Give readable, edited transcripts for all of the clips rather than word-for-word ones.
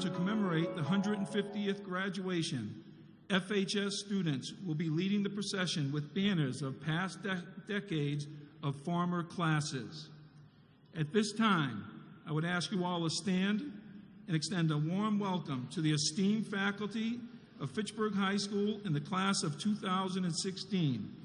to commemorate the 150th graduation, FHS students will be leading the procession with banners of past decades of former classes. At this time, I would ask you all to stand and extend a warm welcome to the esteemed faculty of Fitchburg High School in the class of 2016.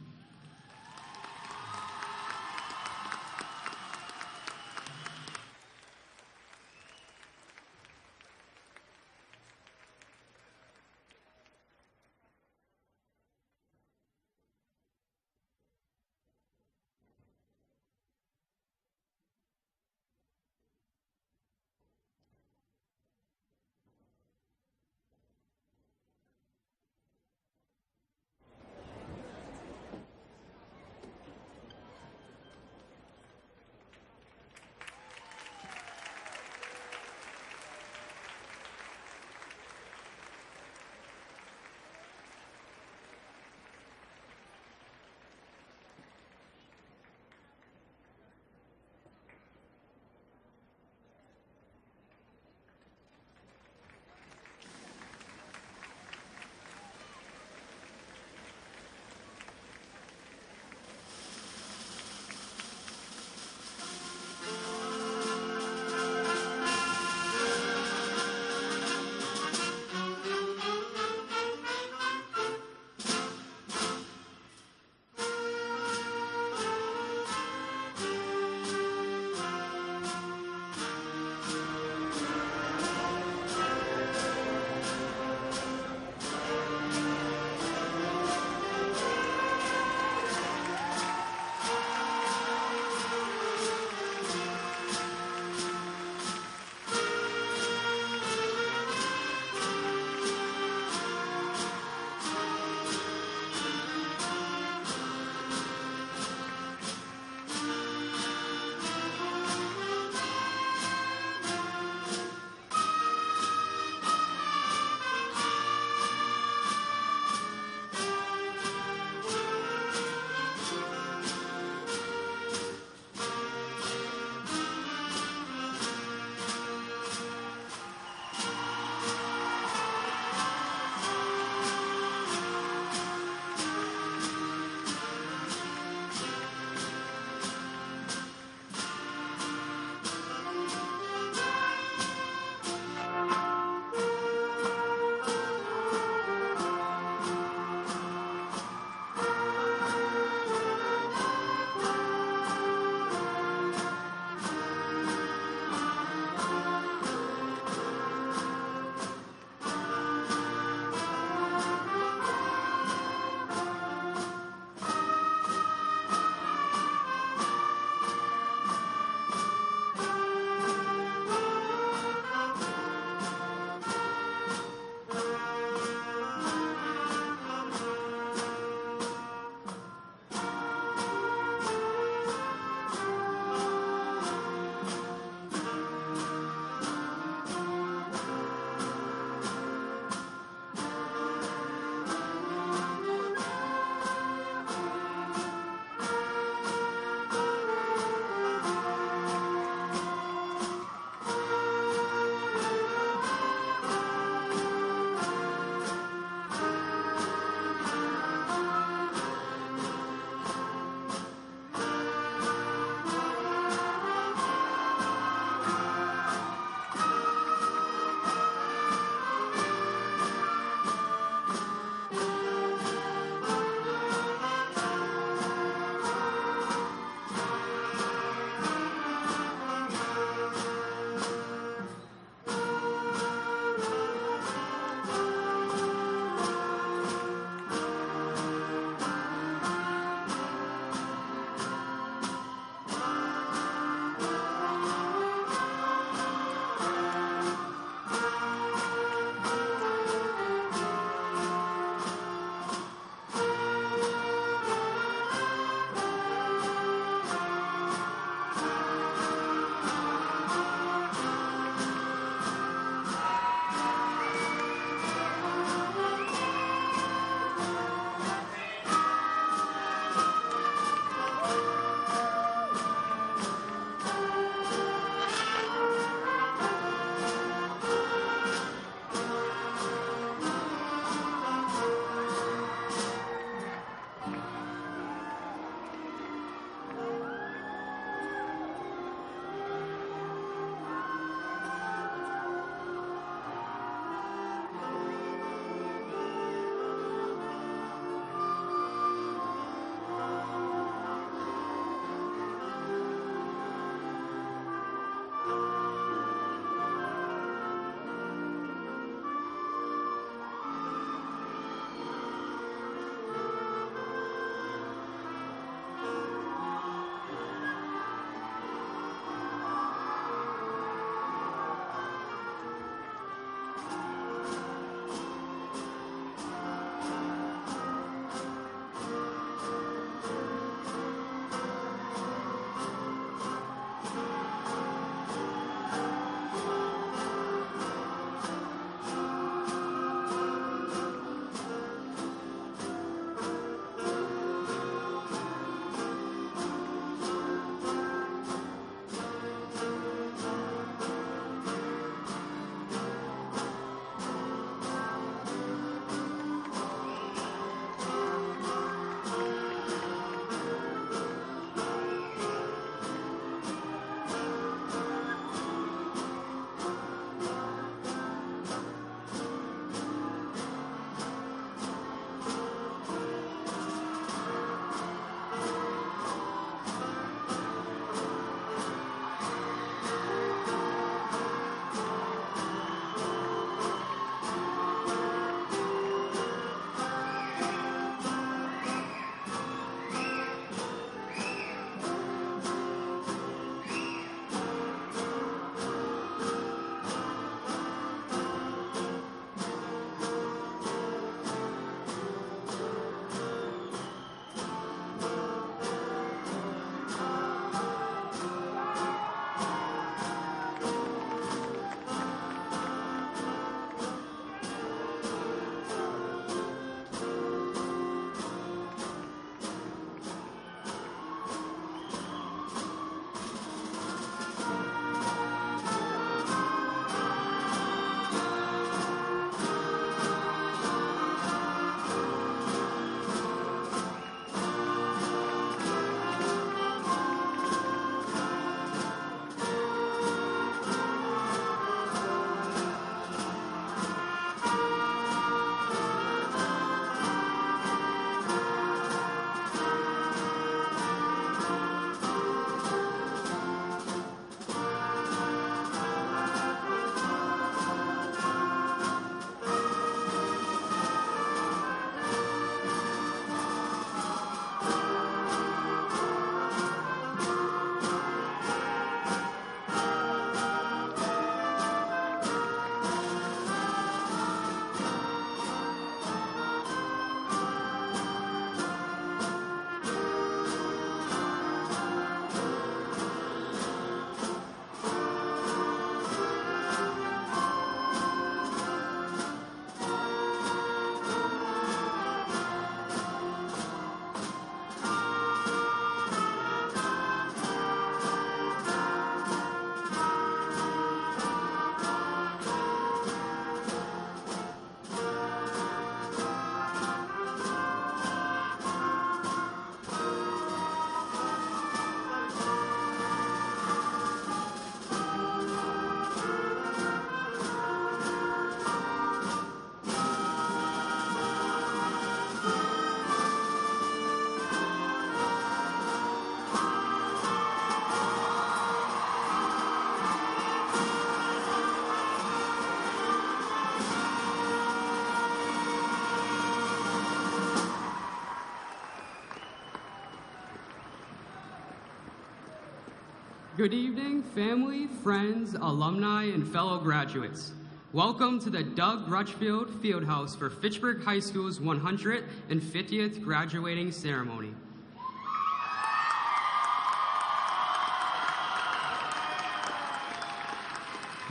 Good evening, family, friends, alumni, and fellow graduates. Welcome to the Doug Rutchfield Fieldhouse for Fitchburg High School's 150th graduating ceremony.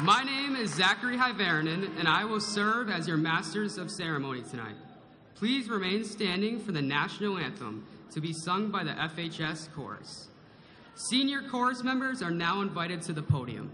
My name is Zachary Hyvaranen, and I will serve as your Masters of Ceremony tonight. Please remain standing for the national anthem to be sung by the FHS chorus. Senior chorus members are now invited to the podium.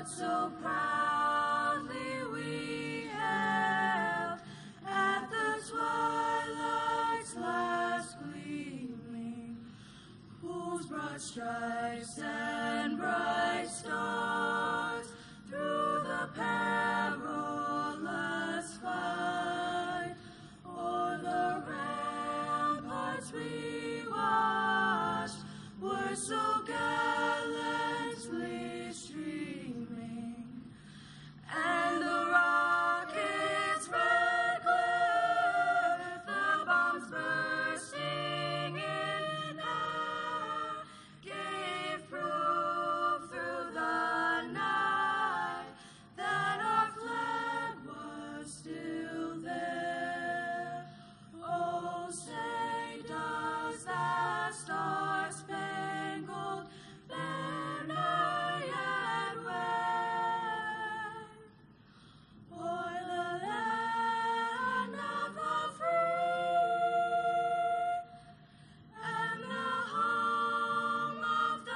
So proudly we hailed at the twilight's last gleaming, whose broad stripes and bright stars through the perilous fight o'er the ramparts we watched were so gallantly streaming, and the rockets' red glare, the bombs bursting in air, gave proof through the night that our flag was still there. Oh, say does that star-spangled banner yet wave o'er the land of the free and the home of the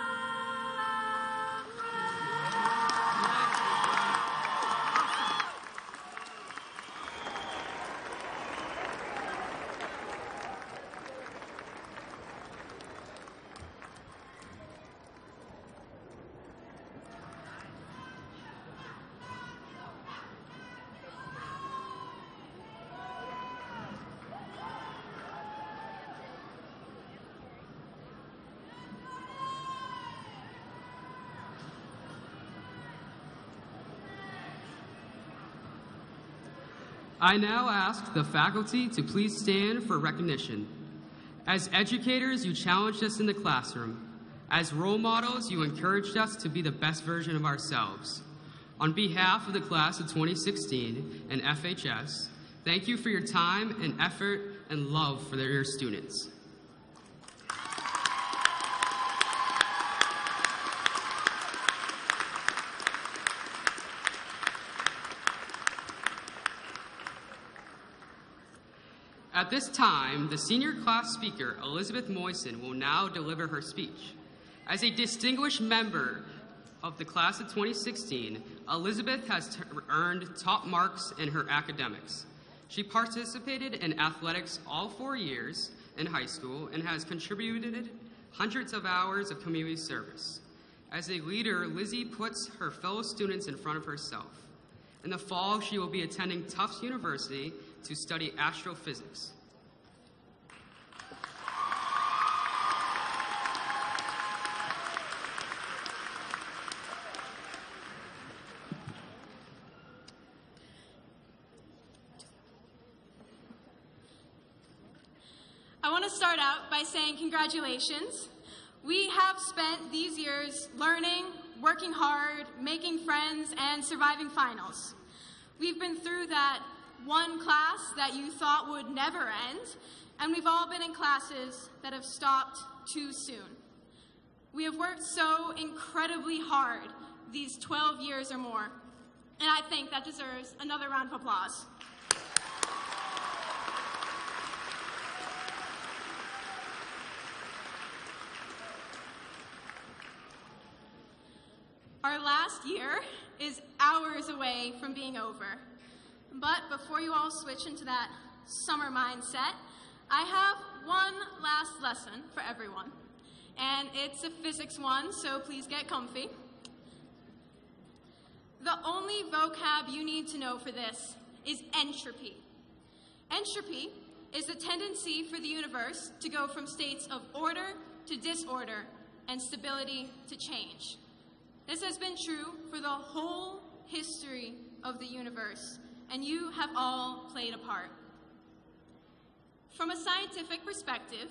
I now ask the faculty to please stand for recognition. As educators, you challenged us in the classroom. As role models, you encouraged us to be the best version of ourselves. On behalf of the class of 2016 and FHS, thank you for your time and effort and love for your students. At this time, the senior class speaker, Elizabeth Moyson, will now deliver her speech. As a distinguished member of the class of 2016, Elizabeth has earned top marks in her academics. She participated in athletics all 4 years in high school and has contributed hundreds of hours of community service. As a leader, Lizzie puts her fellow students in front of herself. In the fall, she will be attending Tufts University to study astrophysics. I want to start out by saying congratulations. We have spent these years learning, working hard, making friends, and surviving finals. We've been through that one class that you thought would never end, and we've all been in classes that have stopped too soon. We have worked so incredibly hard these 12 years or more, and I think that deserves another round of applause. Our last year is hours away from being over. But before you all switch into that summer mindset, I have one last lesson for everyone. And it's a physics one, so please get comfy. The only vocab you need to know for this is entropy. Entropy is the tendency for the universe to go from states of order to disorder and stability to change. This has been true for the whole history of the universe, and you have all played a part. From a scientific perspective,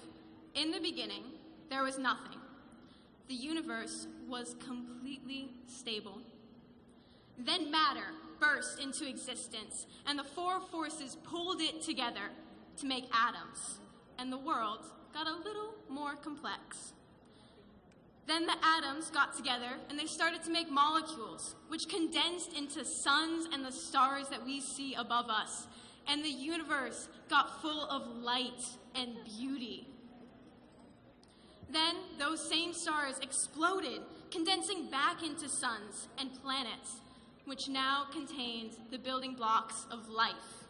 in the beginning, there was nothing. The universe was completely stable. Then matter burst into existence, and the four forces pulled it together to make atoms, and the world got a little more complex. Then the atoms got together, and they started to make molecules, which condensed into suns and the stars that we see above us, and the universe got full of light and beauty. Then those same stars exploded, condensing back into suns and planets, which now contained the building blocks of life.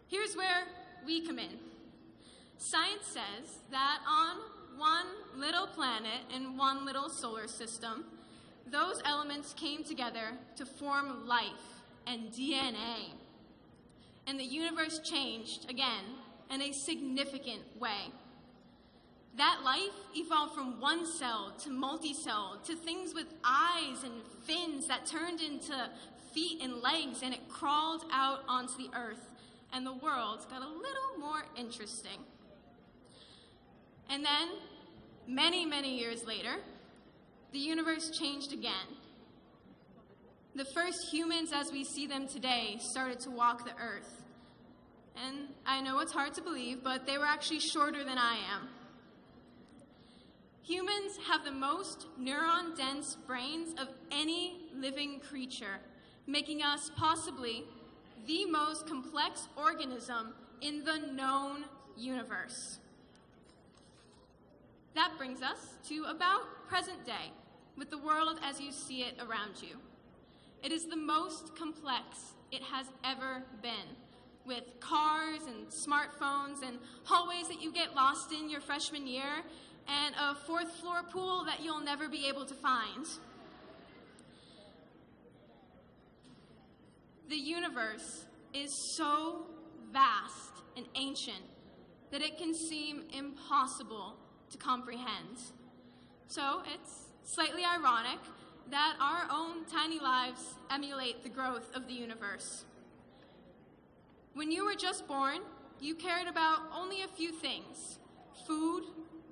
Here's where we come in. Science says that on one little planet in one little solar system, those elements came together to form life and DNA. And the universe changed again in a significant way. That life evolved from one cell to multi-cell to things with eyes and fins that turned into feet and legs, and it crawled out onto the earth, and the world got a little more interesting. And then, many, many years later, the universe changed again. The first humans as we see them today started to walk the earth. And I know it's hard to believe, but they were actually shorter than I am. Humans have the most neuron-dense brains of any living creature, making us possibly the most complex organism in the known universe. That brings us to about present day, with the world as you see it around you. It is the most complex it has ever been, with cars and smartphones and hallways that you get lost in your freshman year, and a fourth-floor pool that you'll never be able to find. The universe is so vast and ancient that it can seem impossible to comprehend. So it's slightly ironic that our own tiny lives emulate the growth of the universe. When you were just born, you cared about only a few things: food,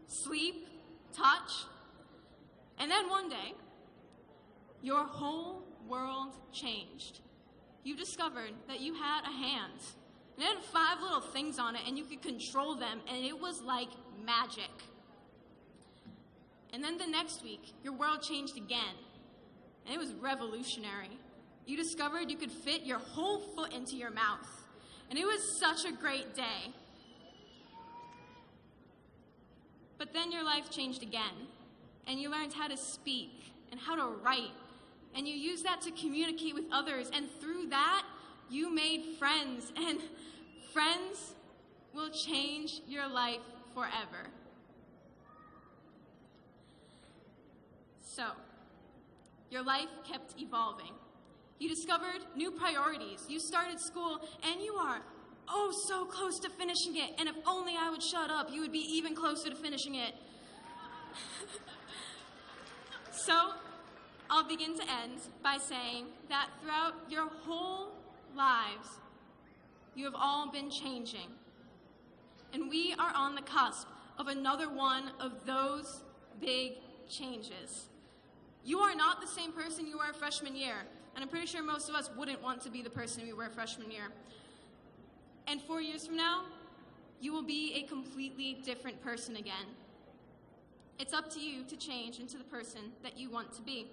sleep, touch. And then one day, your whole world changed. You discovered that you had a hand. And it had 5 little things on it, and you could control them, and it was like magic. And then the next week, your world changed again, and it was revolutionary. You discovered you could fit your whole foot into your mouth, and it was such a great day. But then your life changed again, and you learned how to speak and how to write, and you used that to communicate with others, and through that, you made friends, and friends will change your life forever. So, your life kept evolving. You discovered new priorities. You started school, and you are oh so close to finishing it. And if only I would shut up, you would be even closer to finishing it. So, I'll begin to end by saying that throughout your whole lives, you have all been changing. And we are on the cusp of another one of those big changes. You are not the same person you were freshman year, and I'm pretty sure most of us wouldn't want to be the person we were freshman year. And 4 years from now, you will be a completely different person again. It's up to you to change into the person that you want to be.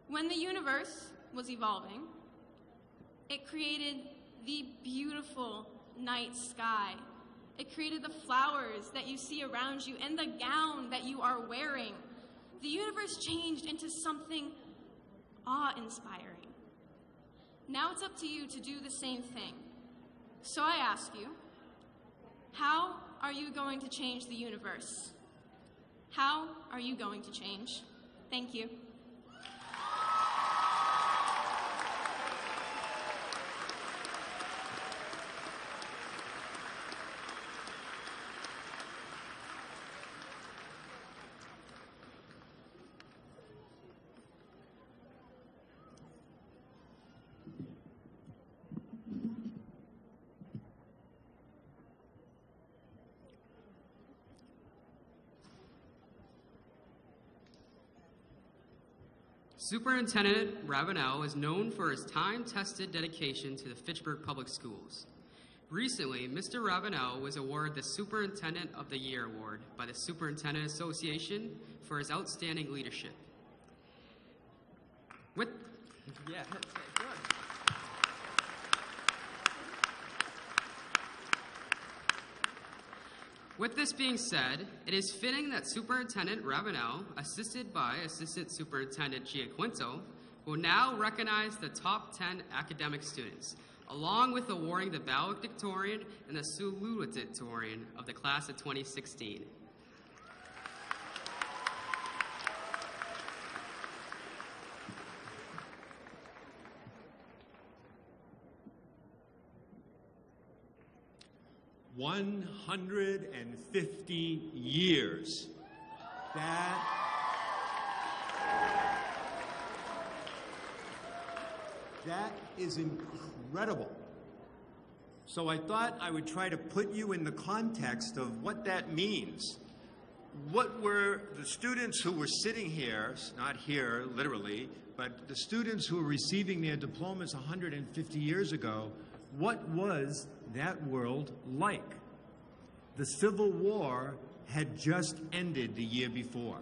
When the universe was evolving, it created the beautiful night sky. It created the flowers that you see around you and the gown that you are wearing. the universe changed into something awe-inspiring. Now it's up to you to do the same thing. So I ask you, how are you going to change the universe? How are you going to change? Thank you. Superintendent Ravenel is known for his time-tested dedication to the Fitchburg Public Schools. Recently, Mr. Ravenel was awarded the Superintendent of the Year Award by the Superintendent Association for his outstanding leadership. With this being said, it is fitting that Superintendent Ravenel, assisted by Assistant Superintendent Giaquinto, will now recognize the top 10 academic students, along with awarding the valedictorian and the salutatorian of the class of 2016. "150 years. That is incredible. So I thought I would try to put you in the context of what that means. What were the students who were sitting here, not here literally, but the students who were receiving their diplomas 150 years ago, what was that world like? The Civil War had just ended the year before.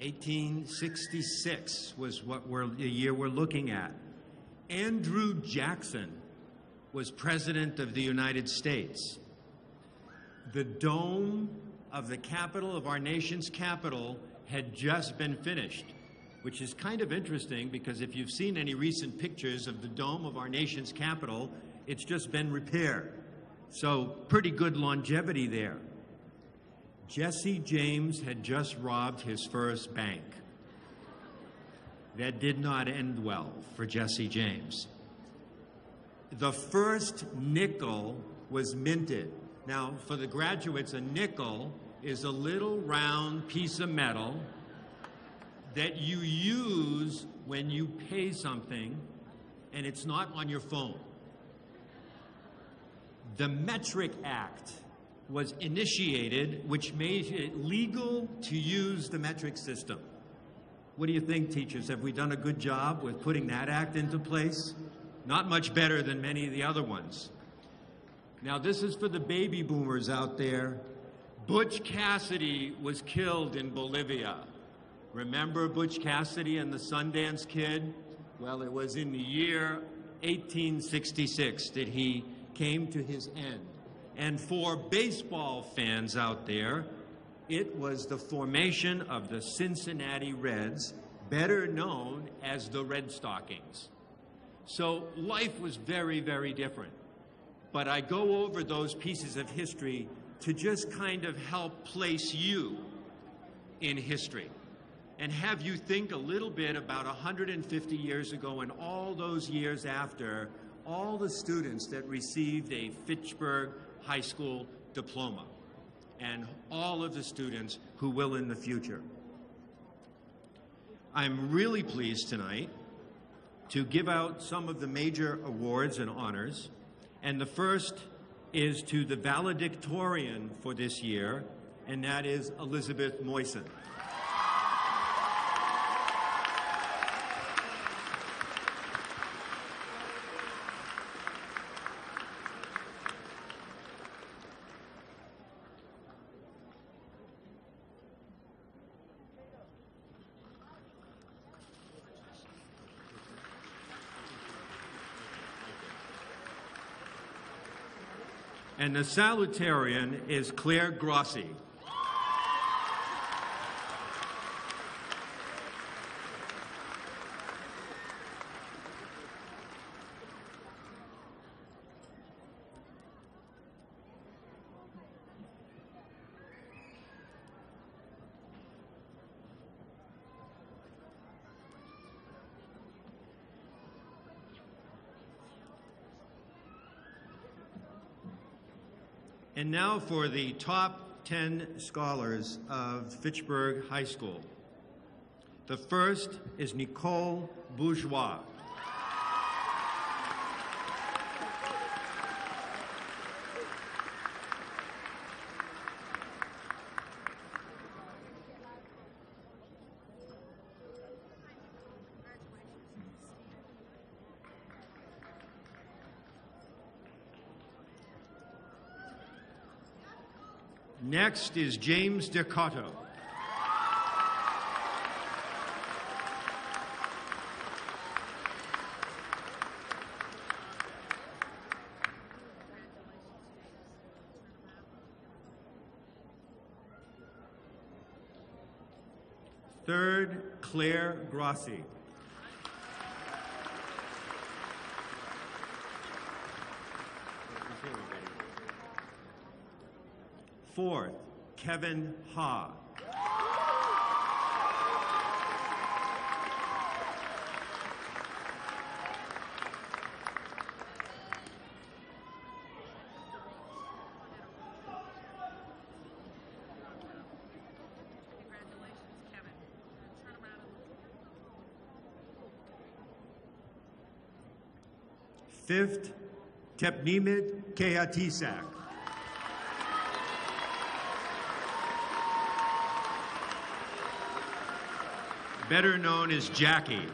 1866 was the year we're looking at. Andrew Jackson was President of the United States. The dome of the Capitol, of our nation's capital, had just been finished, which is kind of interesting because if you've seen any recent pictures of the dome of our nation's capital, it's just been repaired. So pretty good longevity there. Jesse James had just robbed his first bank. That did not end well for Jesse James. The first nickel was minted. Now, for the graduates, a nickel is a little round piece of metal that you use when you pay something, and it's not on your phone. The Metric Act was initiated, which made it legal to use the metric system. What do you think, teachers? Have we done a good job with putting that act into place? Not much better than many of the other ones. Now, this is for the baby boomers out there. Butch Cassidy was killed in Bolivia. Remember Butch Cassidy and the Sundance Kid? Well, it was in the year 1866 that he came to his end. And for baseball fans out there, it was the formation of the Cincinnati Reds, better known as the Red Stockings. So life was very, very different. But I go over those pieces of history to just kind of help place you in history and have you think a little bit about 150 years ago and all those years after, all the students that received a Fitchburg High School diploma and all of the students who will in the future. I'm really pleased tonight to give out some of the major awards and honors, and the first is to the valedictorian for this year, and that is Elizabeth Moyson. And the salutarian is Claire Grossi. And now for the top 10 scholars of Fitchburg High School. The first is Nicole Bourgeois. Next is James DeCotto. Third, Claire Grossi. Fourth, Kevin Ha. Fifth, Tepnimid Kehatisak. Better known as Jackie.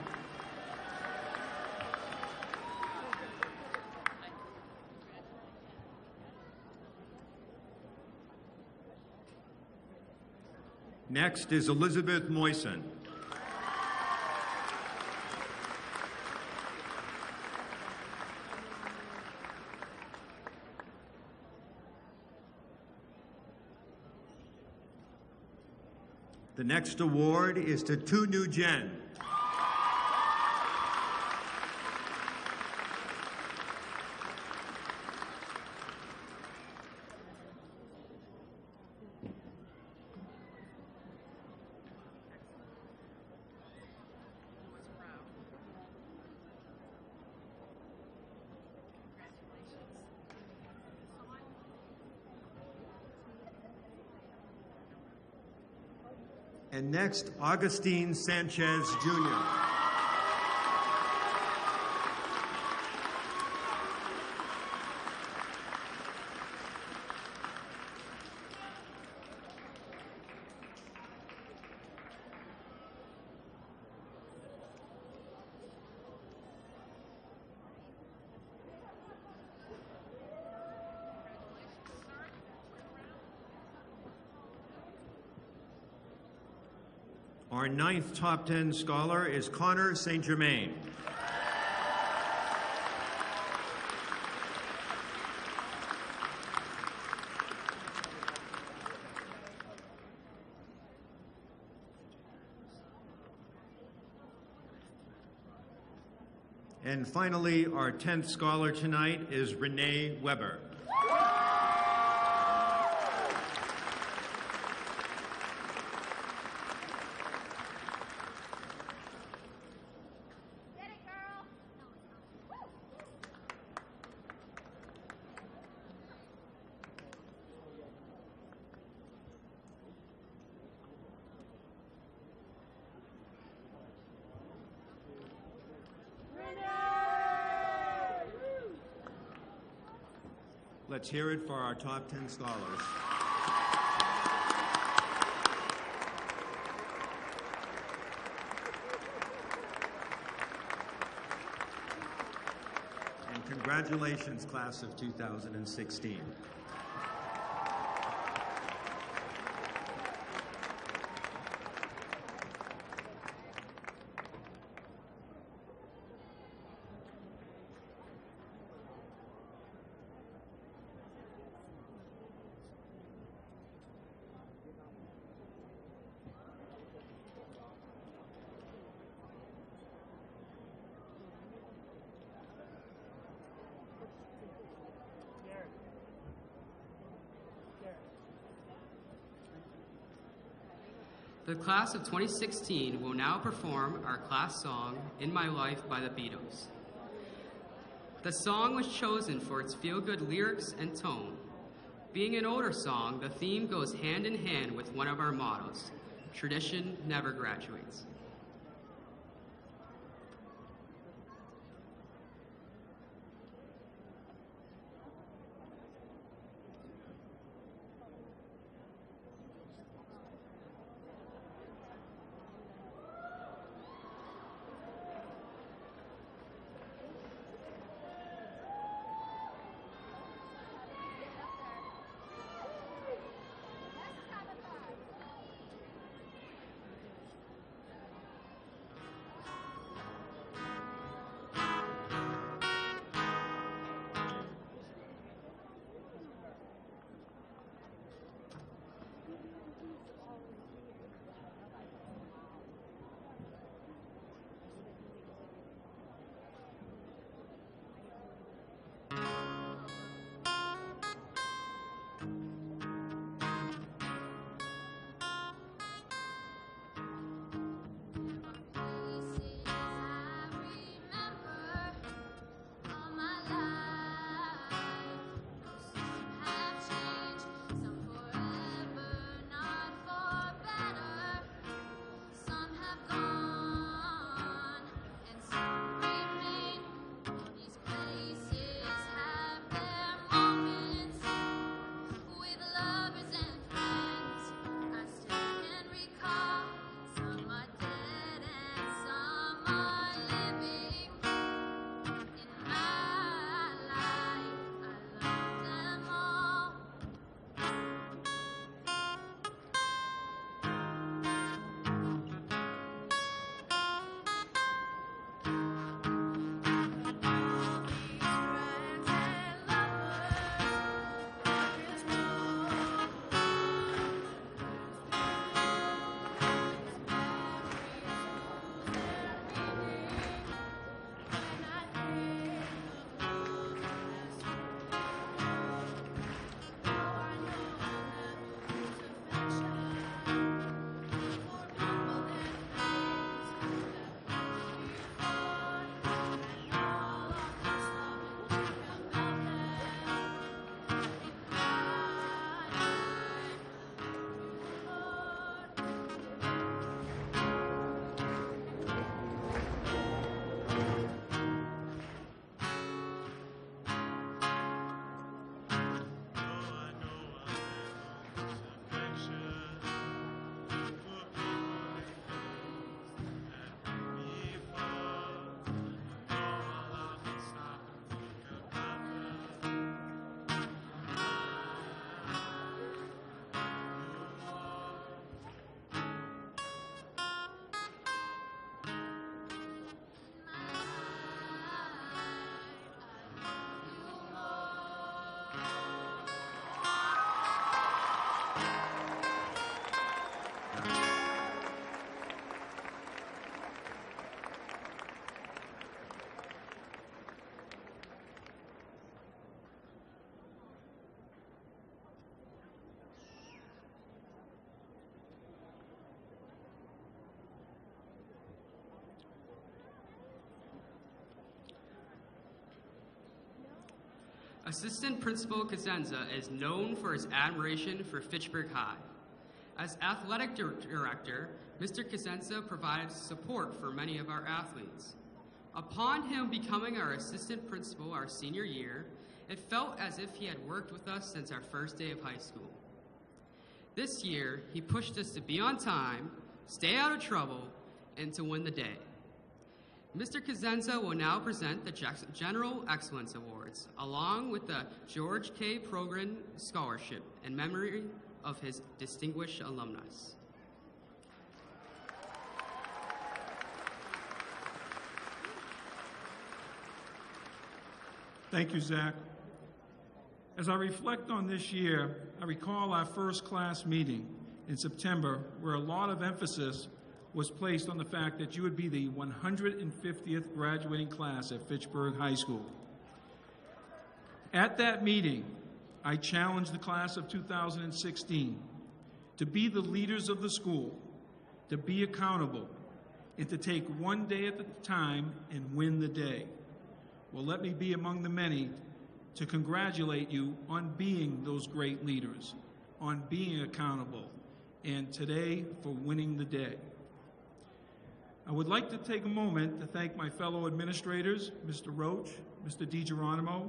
Next is Elizabeth Moyson. The next award is to Tu Nu Jen. And next, Augustine Sanchez, Jr. Our ninth top 10 scholar is Connor St. Germain. And finally, our 10th scholar tonight is Renee Weber. Let's hear it for our top 10 scholars. And congratulations, class of 2016. The class of 2016 will now perform our class song, In My Life by the Beatles. The song was chosen for its feel-good lyrics and tone. Being an older song, the theme goes hand in hand with one of our mottos, tradition never graduates. Assistant Principal Cosenza is known for his admiration for Fitchburg High. As athletic director, Mr. Cosenza provided support for many of our athletes. Upon him becoming our assistant principal our senior year, it felt as if he had worked with us since our first day of high school. This year, he pushed us to be on time, stay out of trouble, and to win the day. Mr. Cosenza will now present the General Excellence Awards, along with the George K. Progrin Scholarship in memory of his distinguished alumnus. Thank you, Zach. As I reflect on this year, I recall our first class meeting in September, where a lot of emphasis was placed on the fact that you would be the 150th graduating class at Fitchburg High School. At that meeting, I challenged the class of 2016 to be the leaders of the school, to be accountable, and to take one day at a time and win the day. Well, let me be among the many to congratulate you on being those great leaders, on being accountable, and today for winning the day. I would like to take a moment to thank my fellow administrators, Mr. Roach, Mr. DiGeronimo,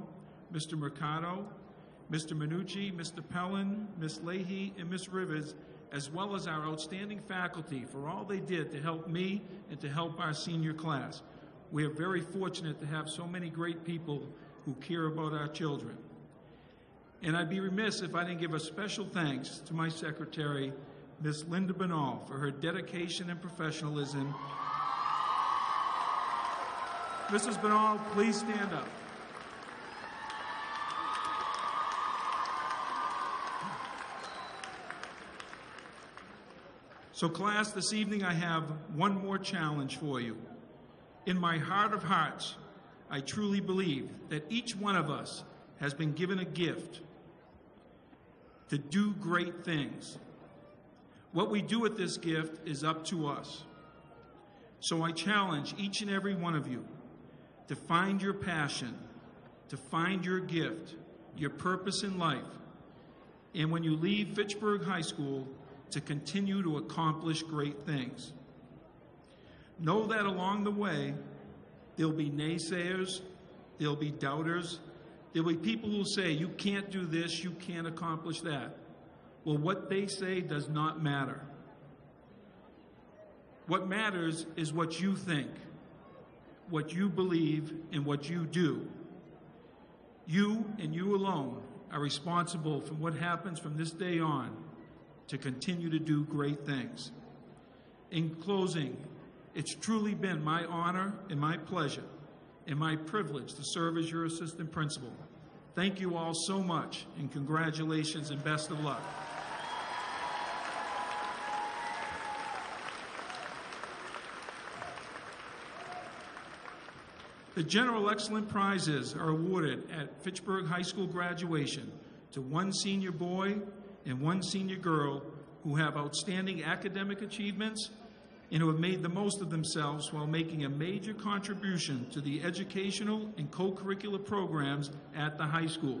Mr. Mercado, Mr. Minucci, Mr. Pellin, Ms. Leahy, and Ms. Rivers, as well as our outstanding faculty for all they did to help me and to help our senior class. We are very fortunate to have so many great people who care about our children. And I'd be remiss if I didn't give a special thanks to my secretary, Ms. Linda Banal, for her dedication and professionalism. Mrs. Banal, please stand up. So class, this evening I have one more challenge for you. In my heart of hearts, I truly believe that each one of us has been given a gift to do great things. What we do with this gift is up to us. So I challenge each and every one of you to find your passion, to find your gift, your purpose in life, and when you leave Fitchburg High School, to continue to accomplish great things. Know that along the way, there'll be naysayers, there'll be doubters, there'll be people who say, you can't do this, you can't accomplish that. Well, what they say does not matter. What matters is what you think, what you believe, and what you do. You and you alone are responsible for what happens from this day on to continue to do great things. In closing, it's truly been my honor and my pleasure and my privilege to serve as your assistant principal. Thank you all so much, and congratulations and best of luck. The General Excellence Prizes are awarded at Fitchburg High School graduation to one senior boy and one senior girl who have outstanding academic achievements and who have made the most of themselves while making a major contribution to the educational and co-curricular programs at the high school.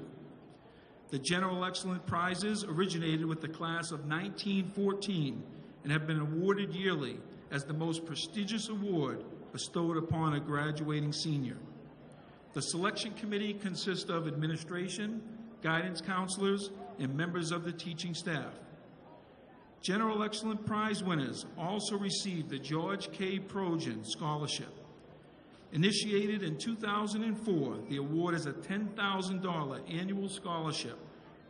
The General Excellence Prizes originated with the class of 1914 and have been awarded yearly as the most prestigious award bestowed upon a graduating senior. The selection committee consists of administration, guidance counselors, and members of the teaching staff. General Excellence Prize winners also received the George K. Projan Scholarship. Initiated in 2004, the award is a $10,000 annual scholarship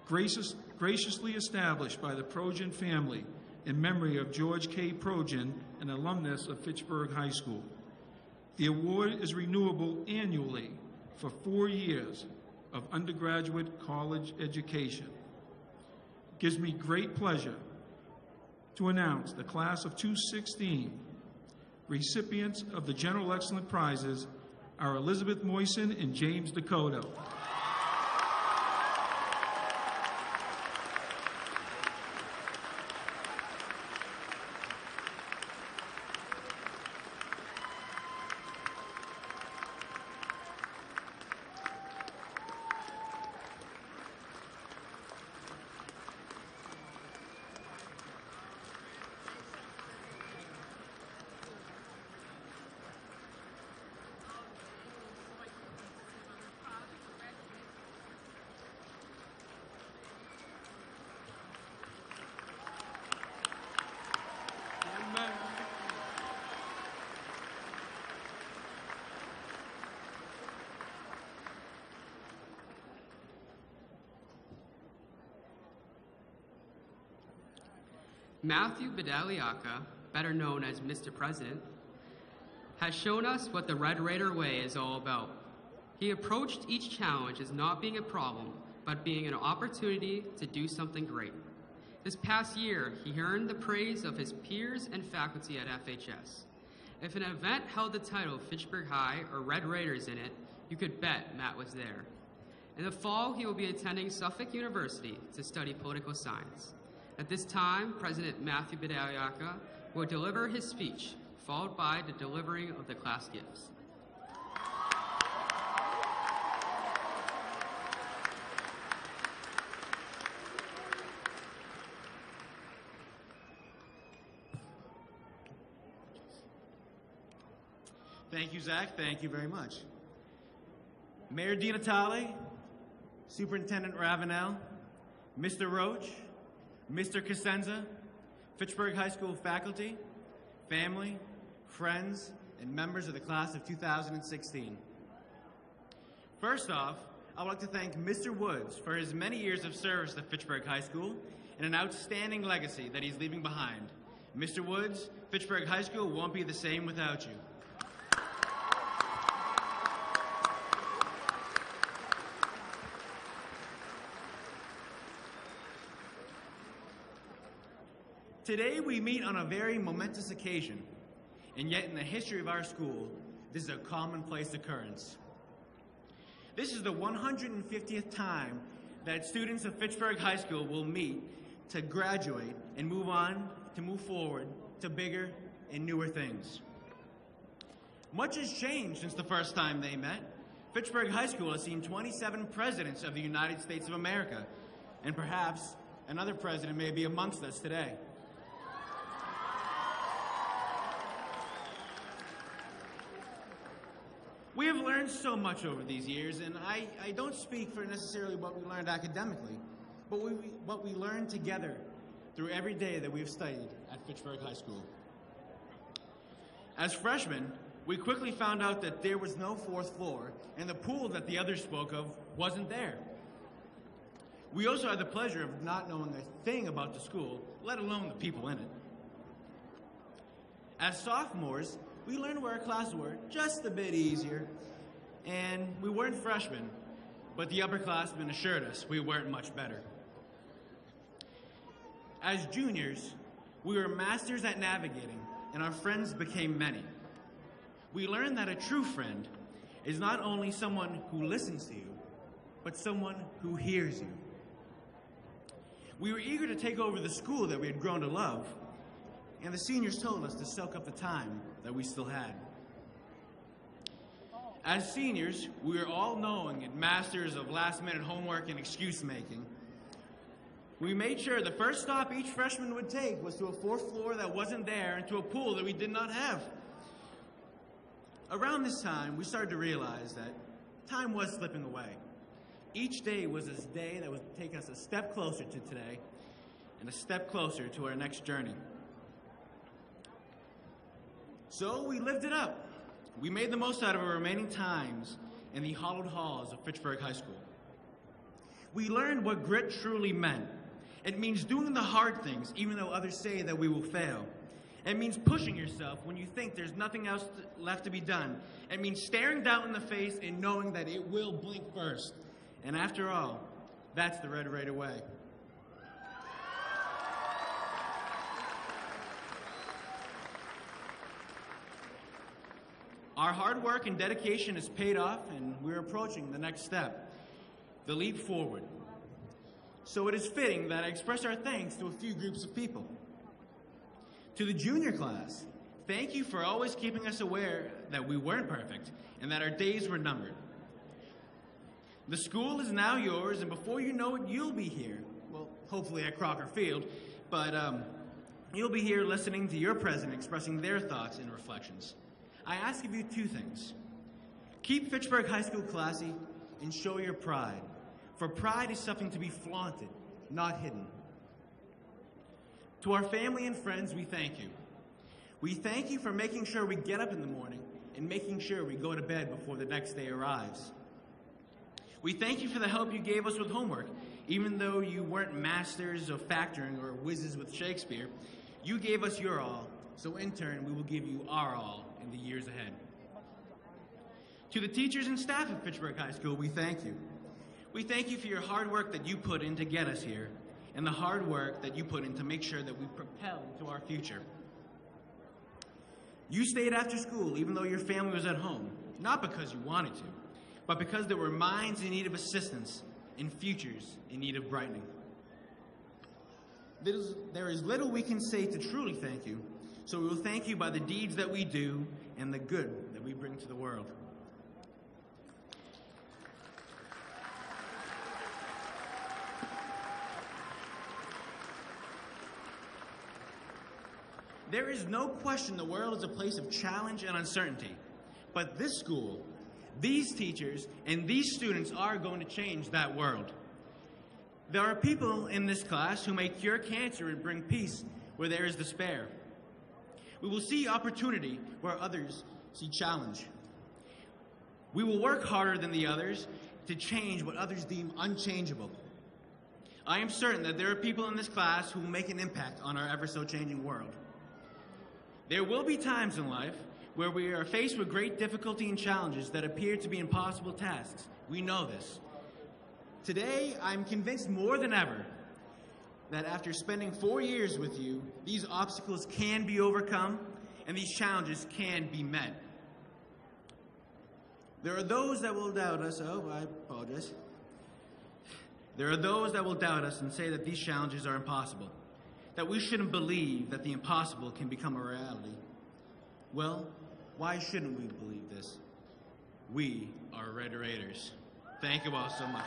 graciously established by the Projan family in memory of George K. Projan, an alumnus of Fitchburg High School. The award is renewable annually for 4 years of undergraduate college education. It gives me great pleasure to announce the class of 2016 recipients of the General Excellence Prizes are Elizabeth Moisen and James Dakota. Matthew Badaliaka, better known as Mr. President, has shown us what the Red Raider way is all about. He approached each challenge as not being a problem, but being an opportunity to do something great. This past year, he earned the praise of his peers and faculty at FHS. If an event held the title Fitchburg High or Red Raiders in it, you could bet Matt was there. In the fall, he will be attending Suffolk University to study political science. At this time, President Matthew Badaliaka will deliver his speech, followed by the delivering of the class gifts. Thank you, Zach. Thank you very much. Mayor DiNatale, Superintendent Ravenel, Mr. Roach, Mr. Cosenza, Fitchburg High School faculty, family, friends, and members of the class of 2016. First off, I would like to thank Mr. Woods for his many years of service at Fitchburg High School and an outstanding legacy that he's leaving behind. Mr. Woods, Fitchburg High School won't be the same without you. Today we meet on a very momentous occasion, and yet in the history of our school, this is a commonplace occurrence. This is the 150th time that students of Fitchburg High School will meet to graduate and move forward to bigger and newer things. Much has changed since the first time they met. Fitchburg High School has seen 27 presidents of the United States of America, and perhaps another president may be amongst us today. We have learned so much over these years, and I don't speak for necessarily what we learned academically, but what we learned together through every day that we've studied at Fitchburg High School. As freshmen, we quickly found out that there was no fourth floor, and the pool that the others spoke of wasn't there. We also had the pleasure of not knowing a thing about the school, let alone the people in it. As sophomores, we learned where our classes were just a bit easier, and we weren't freshmen, but the upperclassmen assured us we weren't much better. As juniors, we were masters at navigating, and our friends became many. We learned that a true friend is not only someone who listens to you, but someone who hears you. We were eager to take over the school that we had grown to love, and the seniors told us to soak up the time that we still had. As seniors, we were all-knowing and masters of last-minute homework and excuse-making. We made sure the first stop each freshman would take was to a fourth floor that wasn't there and to a pool that we did not have. Around this time, we started to realize that time was slipping away. Each day was this day that would take us a step closer to today and a step closer to our next journey. So we lived it up. We made the most out of our remaining times in the hallowed halls of Fitchburg High School. We learned what grit truly meant. It means doing the hard things, even though others say that we will fail. It means pushing yourself when you think there's nothing else left to be done. It means staring doubt in the face and knowing that it will blink first. And after all, that's the red right away. Our hard work and dedication has paid off, and we're approaching the next step, the leap forward. So it is fitting that I express our thanks to a few groups of people. To the junior class, thank you for always keeping us aware that we weren't perfect and that our days were numbered. The school is now yours, and before you know it, you'll be here. Well, hopefully at Crocker Field, but you'll be here listening to your president expressing their thoughts and reflections. I ask of you two things. Keep Fitchburg High School classy and show your pride, for pride is something to be flaunted, not hidden. To our family and friends, we thank you. We thank you for making sure we get up in the morning and making sure we go to bed before the next day arrives. We thank you for the help you gave us with homework. Even though you weren't masters of factoring or whizzes with Shakespeare, you gave us your all, so in turn, we will give you our all in the years ahead. To the teachers and staff of Fitchburg High School, we thank you. We thank you for your hard work that you put in to get us here, and the hard work that you put in to make sure that we propel into our future. You stayed after school even though your family was at home, not because you wanted to, but because there were minds in need of assistance and futures in need of brightening. There is little we can say to truly thank you, so we will thank you by the deeds that we do and the good that we bring to the world. There is no question the world is a place of challenge and uncertainty, But this school, these teachers, and these students are going to change that world. There are people in this class who may cure cancer and bring peace where there is despair. We will see opportunity where others see challenge. We will work harder than the others to change what others deem unchangeable. I am certain that there are people in this class who will make an impact on our ever-so-changing world. There will be times in life where we are faced with great difficulty and challenges that appear to be impossible tasks. We know this. Today, I'm convinced more than ever that after spending 4 years with you, these obstacles can be overcome and these challenges can be met. There are those that will doubt us. Oh, I apologize. There are those that will doubt us and say that these challenges are impossible, that we shouldn't believe that the impossible can become a reality. Well, why shouldn't we believe this? We are Red Raiders. Thank you all so much.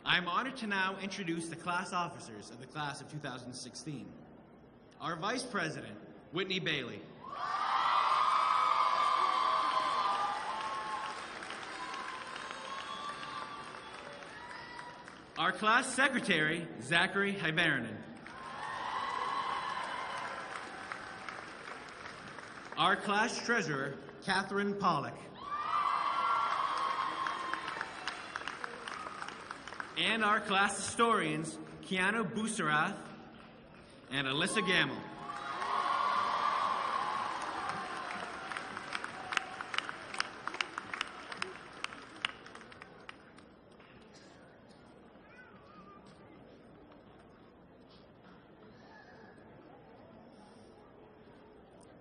I'm honored to now introduce the class officers of the class of 2016. Our Vice President, Whitney Bailey. Our class secretary, Zachary Hiberanen. Our class treasurer, Catherine Pollock. And our class historians, Keanu Busarath and Alyssa Gamble.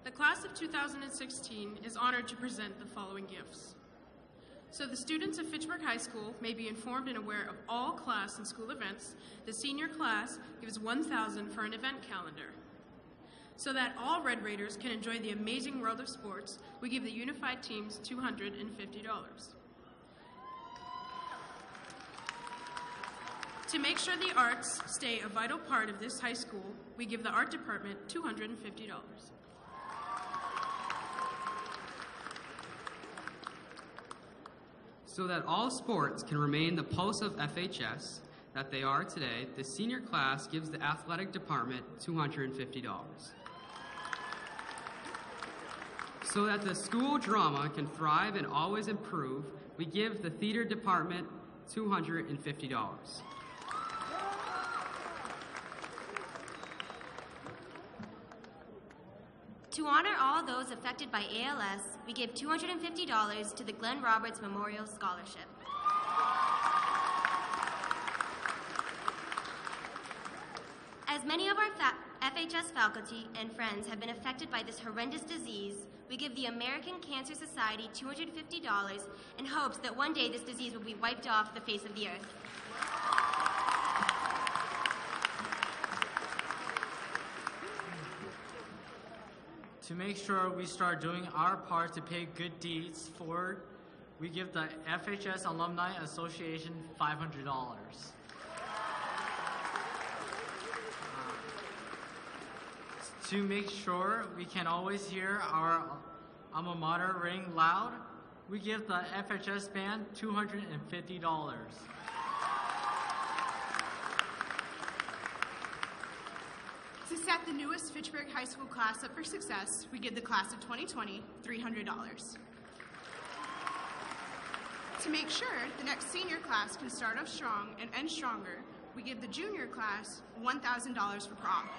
The class of 2016 is honored to present the following gifts. So the students of Fitchburg High School may be informed and aware of all class and school events. The senior class gives $1,000 for an event calendar. So that all Red Raiders can enjoy the amazing world of sports, we give the unified teams $250. To make sure the arts stay a vital part of this high school, we give the art department $250. So that all sports can remain the pulse of FHS that they are today, the senior class gives the athletic department $250. So that the school drama can thrive and always improve, we give the theater department $250. To honor all those affected by ALS, we give $250 to the Glenn Roberts Memorial Scholarship. As many of our FHS faculty and friends have been affected by this horrendous disease, we give the American Cancer Society $250 in hopes that one day this disease will be wiped off the face of the earth. To make sure we start doing our part to pay good deeds forward, we give the FHS Alumni Association $500. To make sure we can always hear our alma mater ring loud, we give the FHS band $250. To set the newest Fitchburg High School class up for success, we give the class of 2020 $300. To make sure the next senior class can start off strong and end stronger, we give the junior class $1,000 for prom.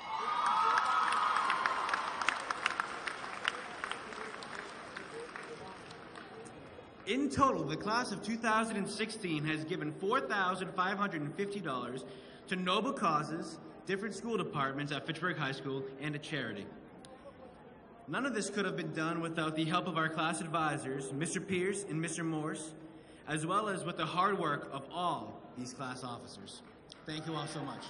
In total, the class of 2016 has given $4,550 to noble causes, different school departments at Fitchburg High School, and a charity. None of this could have been done without the help of our class advisors, Mr. Pierce and Mr. Morse, as well as with the hard work of all these class officers. Thank you all so much.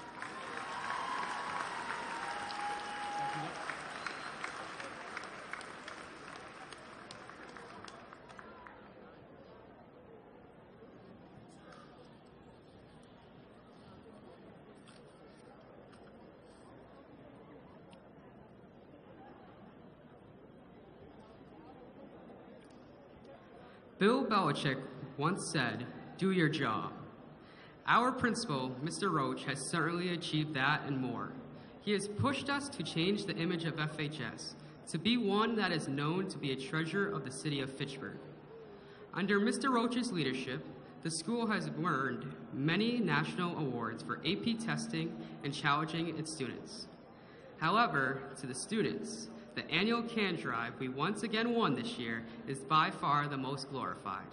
Bill Belichick once said, "Do your job." Our principal, Mr. Roach, has certainly achieved that and more. He has pushed us to change the image of FHS, to be one that is known to be a treasure of the city of Fitchburg. Under Mr. Roach's leadership, the school has earned many national awards for AP testing and challenging its students. However, to the students, the annual can drive we once again won this year is by far the most glorified.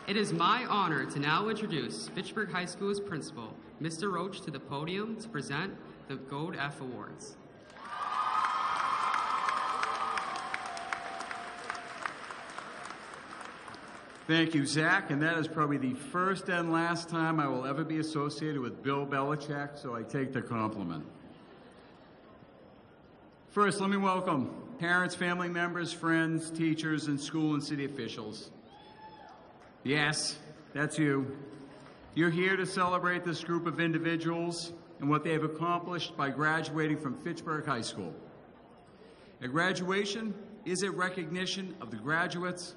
It is my honor to now introduce Fitchburg High School's principal, Mr. Roach, to the podium to present the Gold F Awards. Thank you, Zach, and that is probably the first and last time I will ever be associated with Bill Belichick, so I take the compliment. First, let me welcome parents, family members, friends, teachers, and school and city officials. Yes, that's you. You're here to celebrate this group of individuals and what they have accomplished by graduating from Fitchburg High School. A graduation is a recognition of the graduates,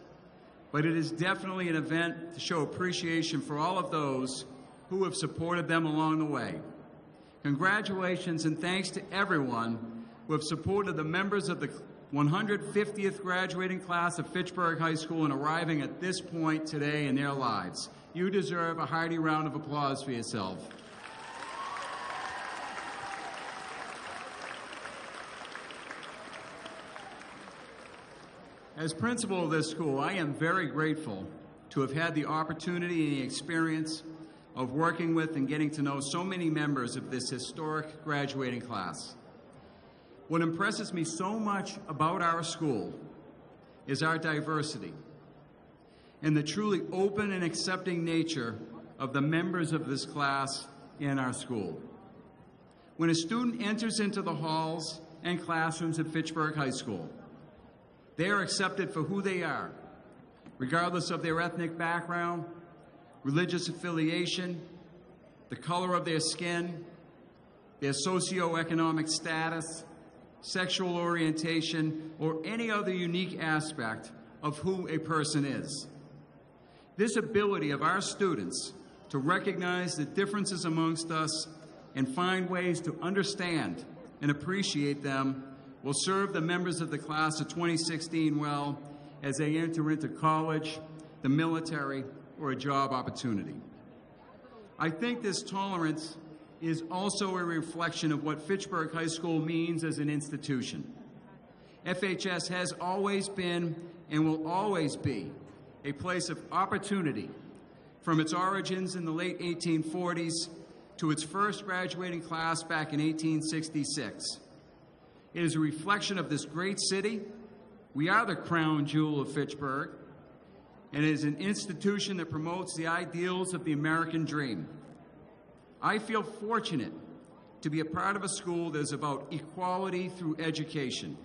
but it is definitely an event to show appreciation for all of those who have supported them along the way. Congratulations and thanks to everyone who have supported the members of the 150th graduating class of Fitchburg High School in arriving at this point today in their lives. You deserve a hearty round of applause for yourself. As principal of this school, I am very grateful to have had the opportunity and the experience of working with and getting to know so many members of this historic graduating class. What impresses me so much about our school is our diversity and the truly open and accepting nature of the members of this class in our school. When a student enters into the halls and classrooms at Fitchburg High School, they are accepted for who they are, regardless of their ethnic background, religious affiliation, the color of their skin, their socioeconomic status, sexual orientation, or any other unique aspect of who a person is. This ability of our students to recognize the differences amongst us and find ways to understand and appreciate them will serve the members of the class of 2016 well as they enter into college, the military, or a job opportunity. I think this tolerance is also a reflection of what Fitchburg High School means as an institution. FHS has always been and will always be a place of opportunity, from its origins in the late 1840s to its first graduating class back in 1866. It is a reflection of this great city. We are the crown jewel of Fitchburg, and it is an institution that promotes the ideals of the American dream. I feel fortunate to be a part of a school that is about equality through education.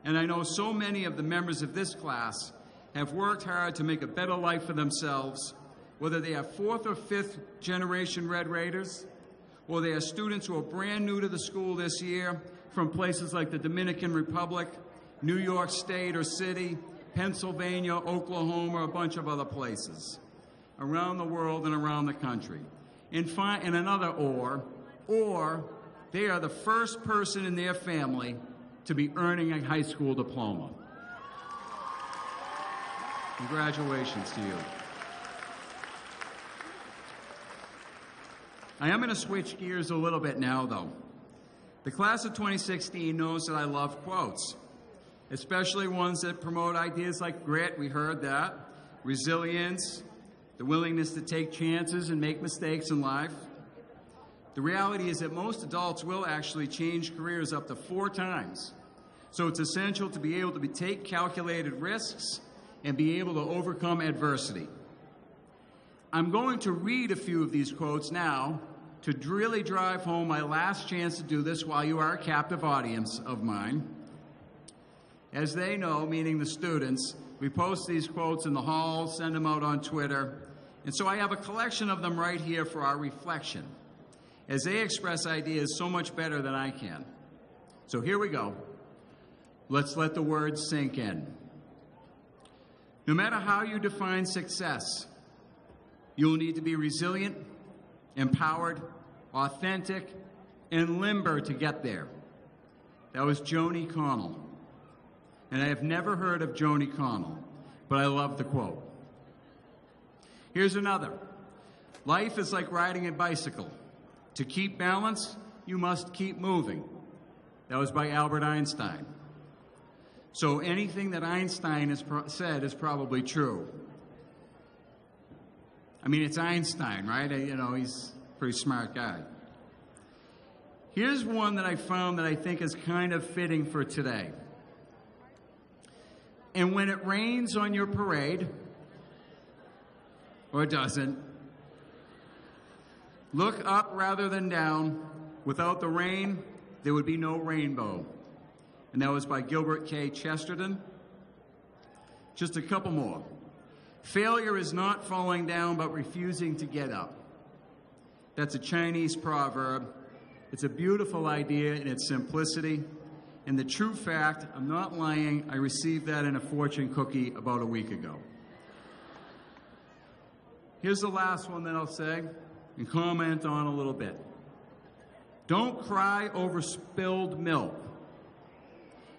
And I know so many of the members of this class have worked hard to make a better life for themselves, whether they are 4th or 5th generation Red Raiders, or they are students who are brand new to the school this year from places like the Dominican Republic, New York State or City, Pennsylvania, Oklahoma, a bunch of other places around the world and around the country. And another or they are the first person in their family to be earning a high school diploma. Congratulations to you. I am going to switch gears a little bit now, though. The class of 2016 knows that I love quotes, especially ones that promote ideas like grit, we heard that, resilience, the willingness to take chances and make mistakes in life. The reality is that most adults will actually change careers up to 4 times. So it's essential to be able to take calculated risks and be able to overcome adversity. I'm going to read a few of these quotes now to really drive home my last chance to do this while you are a captive audience of mine. As they know, meaning the students, we post these quotes in the hall, send them out on Twitter, and so I have a collection of them right here for our reflection, as they express ideas so much better than I can. So here we go. Let's let the words sink in. No matter how you define success, you'll need to be resilient, empowered, authentic, and limber to get there. That was Joni Connell. And I have never heard of Joni Connell, but I love the quote. Here's another. Life is like riding a bicycle. To keep balance, you must keep moving. That was by Albert Einstein. So anything that Einstein has said is probably true. I mean, it's Einstein, right? You know, he's a pretty smart guy. Here's one that I found that I think is kind of fitting for today. And when it rains on your parade, or it doesn't, look up rather than down. Without the rain, there would be no rainbow. And that was by Gilbert K. Chesterton. Just a couple more. Failure is not falling down, but refusing to get up. That's a Chinese proverb. It's a beautiful idea in its simplicity. And the true fact, I'm not lying, I received that in a fortune cookie about a week ago. Here's the last one that I'll say and comment on a little bit. Don't cry over spilled milk,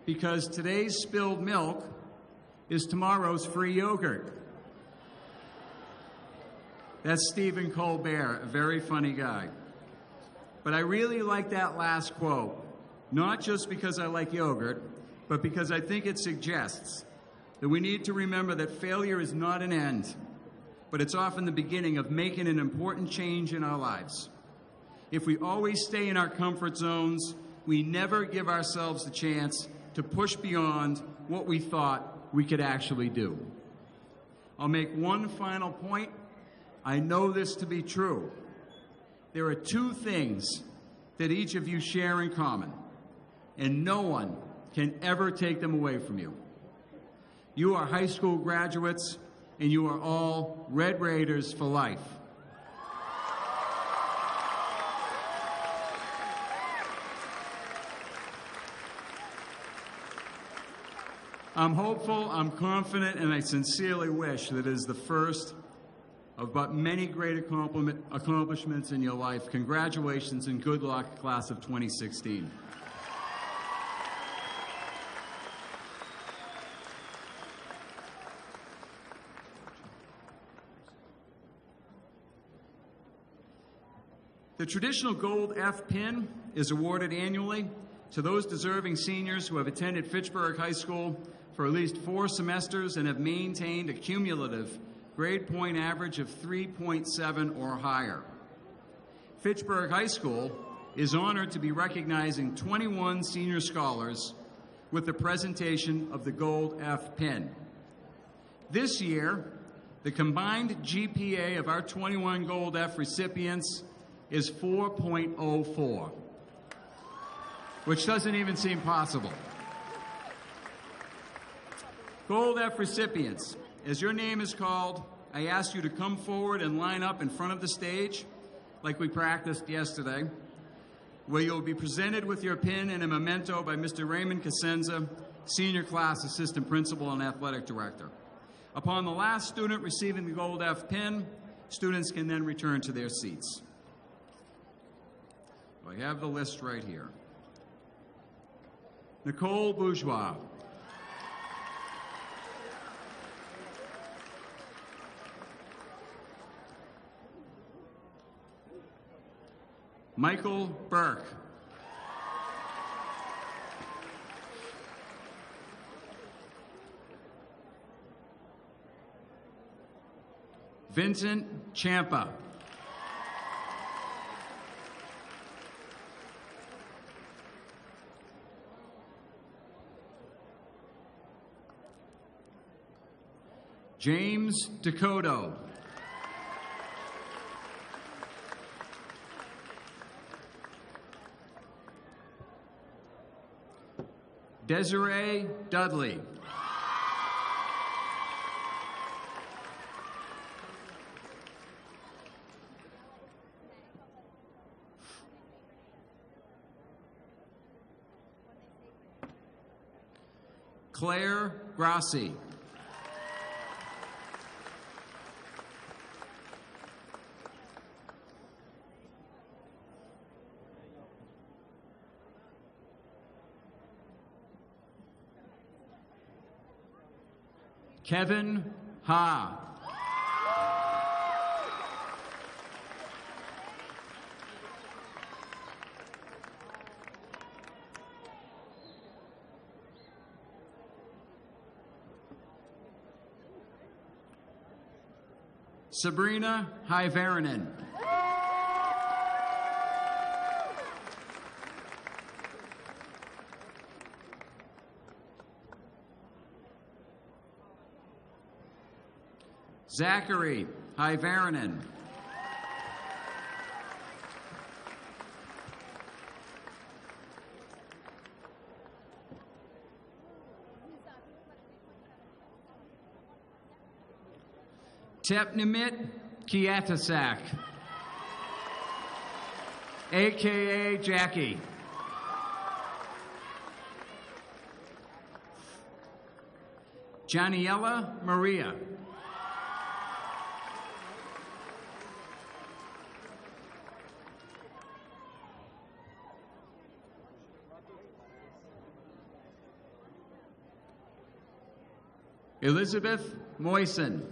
because today's spilled milk is tomorrow's free yogurt. That's Stephen Colbert, a very funny guy. But I really like that last quote, not just because I like yogurt, but because I think it suggests that we need to remember that failure is not an end, but it's often the beginning of making an important change in our lives. If we always stay in our comfort zones, we never give ourselves the chance to push beyond what we thought we could actually do. I'll make one final point. I know this to be true. There are two things that each of you share in common, and no one can ever take them away from you. You are high school graduates, and you are all Red Raiders for life. I'm hopeful, I'm confident, and I sincerely wish that it is the first of but many great accomplishments in your life. Congratulations and good luck, class of 2016. The traditional gold F pin is awarded annually to those deserving seniors who have attended Fitchburg High School for at least 4 semesters and have maintained a cumulative grade point average of 3.7 or higher. Fitchburg High School is honored to be recognizing 21 senior scholars with the presentation of the Gold F pin. This year, the combined GPA of our 21 Gold F recipients is 4.04, which doesn't even seem possible. Gold F recipients, as your name is called, I ask you to come forward and line up in front of the stage, like we practiced yesterday, where you'll be presented with your pin and a memento by Mr. Raymond Casenza, Senior Class Assistant Principal and Athletic Director. Upon the last student receiving the Gold F pin, students can then return to their seats. I have the list right here. Nicole Bourgeois. Michael Burke. Vincent Champa. James Dakota. Desiree Dudley. Claire Grassi. Kevin Ha. Sabrina Hyvärinen. Zachary Hyvärinen. Tepnimit Kiatasak, a.k.a. Jackie. Janiela Maria. Elizabeth Moisen.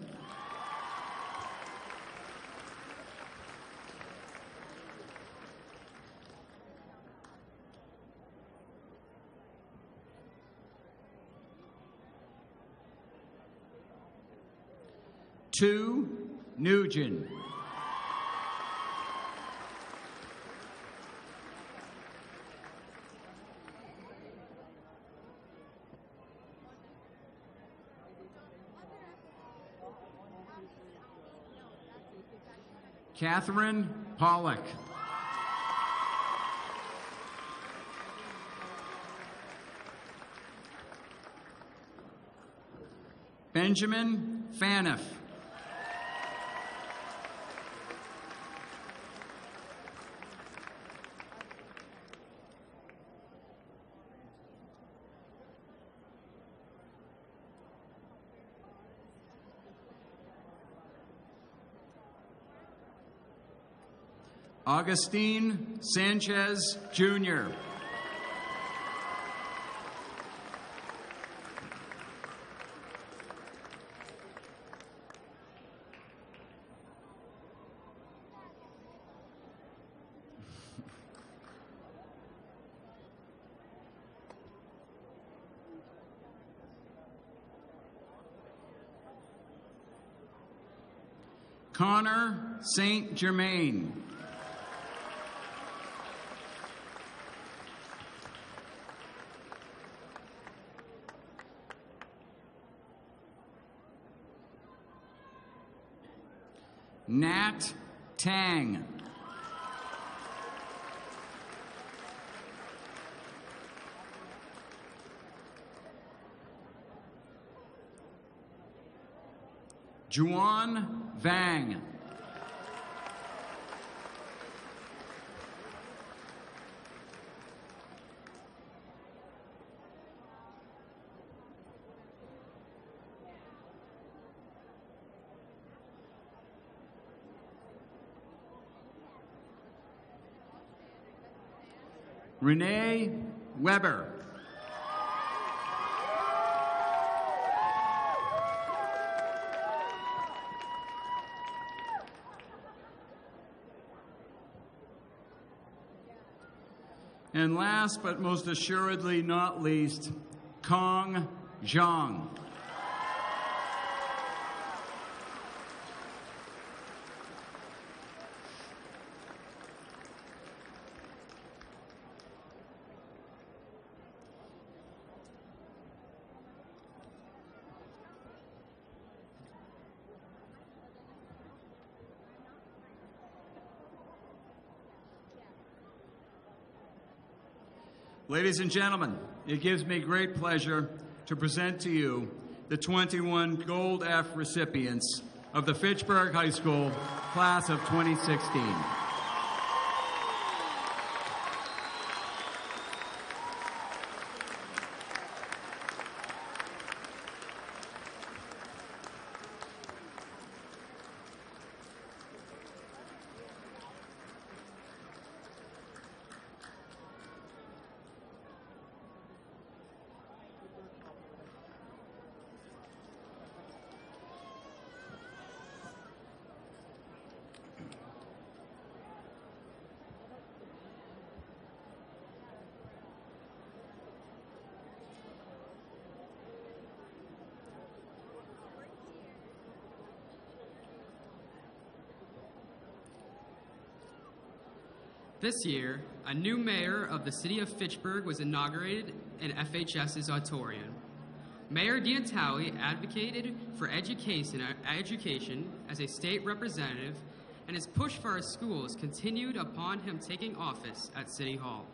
Tu Nugent. Catherine Pollock. Benjamin Faniff. Augustine Sanchez, Jr. Connor St. Germain. Nat Tang. Juan Vang. Renee Weber. And last but most assuredly not least, Kong Zhang. Ladies and gentlemen, it gives me great pleasure to present to you the 21 Gold F recipients of the Fitchburg High School class of 2016. This year, a new mayor of the city of Fitchburg was inaugurated in FHS's auditorium. Mayor DiNatale advocated for education as a state representative, and his push for our schools continued upon him taking office at City Hall.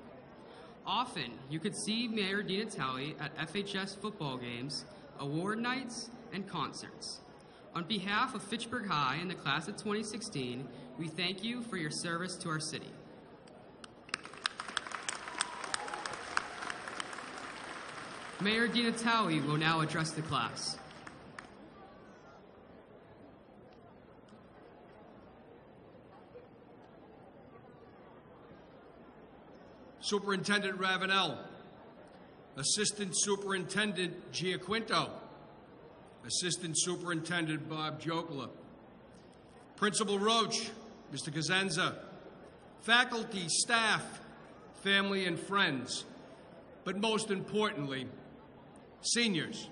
Often, you could see Mayor DiNatale at FHS football games, award nights, and concerts. On behalf of Fitchburg High and the class of 2016, we thank you for your service to our city. Mayor DiNatale will now address the class. Superintendent Ravenel, Assistant Superintendent Giaquinto, Assistant Superintendent Bob Jokela, Principal Roach, Mr. Cosenza, faculty, staff, family, and friends, but most importantly, seniors.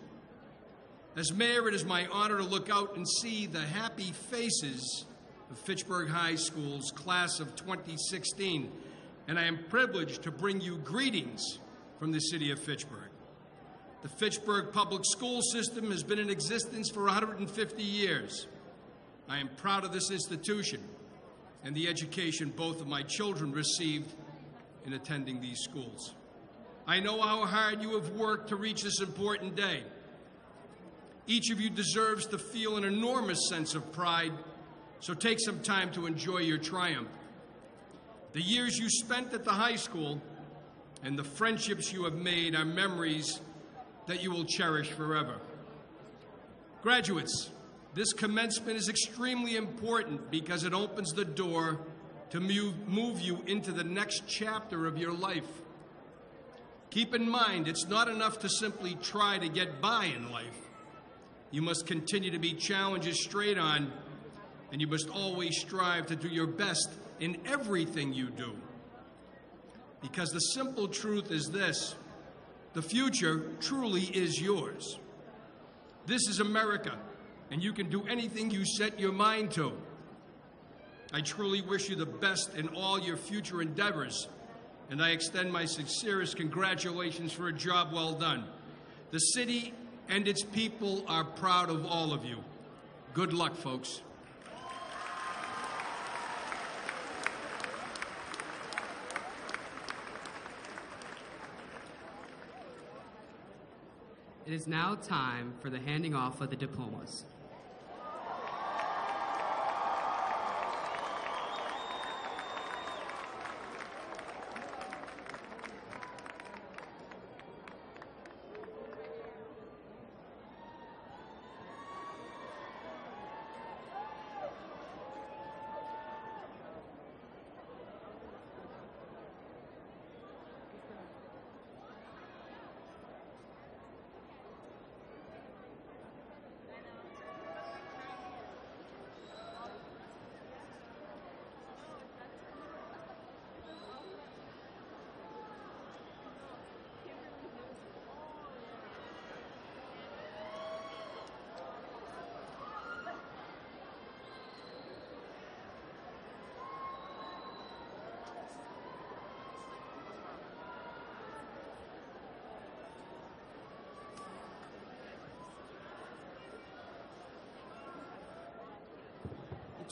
As mayor, it is my honor to look out and see the happy faces of Fitchburg High School's class of 2016, and I am privileged to bring you greetings from the city of Fitchburg. The Fitchburg public school system has been in existence for 150 years. I am proud of this institution and the education both of my children received in attending these schools. I know how hard you have worked to reach this important day. Each of you deserves to feel an enormous sense of pride, so take some time to enjoy your triumph. The years you spent at the high school and the friendships you have made are memories that you will cherish forever. Graduates, this commencement is extremely important because it opens the door to move you into the next chapter of your life. Keep in mind, it's not enough to simply try to get by in life. You must continue to be challenges straight on, and you must always strive to do your best in everything you do. Because the simple truth is this: the future truly is yours. This is America, and you can do anything you set your mind to. I truly wish you the best in all your future endeavors, and I extend my sincerest congratulations for a job well done. The city and its people are proud of all of you. Good luck, folks. It is now time for the handing off of the diplomas.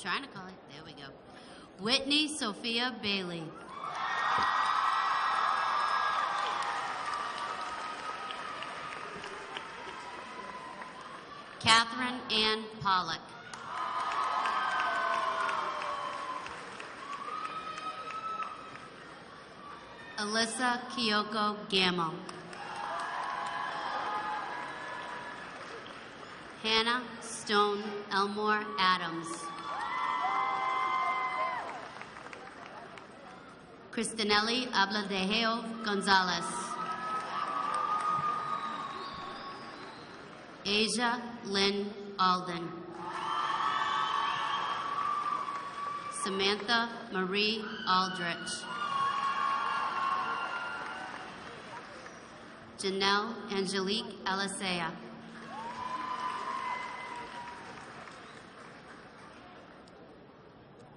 Trying to call it. There we go. Whitney Sophia Bailey. Catherine Ann Pollock. Alyssa Kyoko Gammo. Hannah Stone Elmore Adams. Cristinelli Abladejeo Gonzalez. Asia Lynn Alden. Samantha Marie Aldrich. Janelle Angelique Elisea.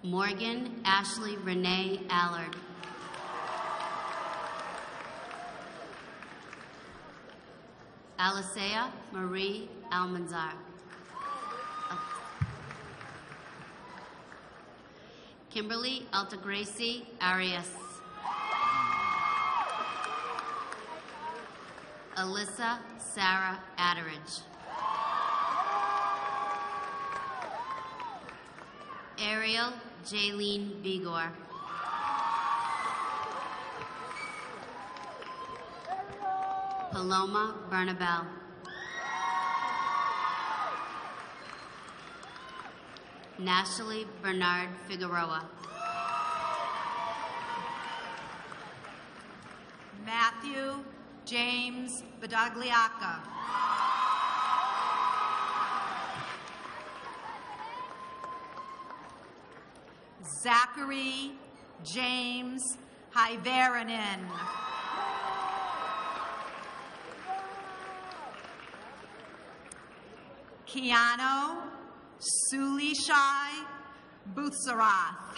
Morgan Ashley Renee Allard. Alisea Marie Almanzar. Kimberly Altagracie Arias. Alyssa Sarah Atteridge. Ariel Jaylene Bigor. Paloma Bernabel. Nashley Bernard Figueroa. Matthew James Badagliaca. Zachary James Hyveranen. Keanu Sulishai Bootsarath.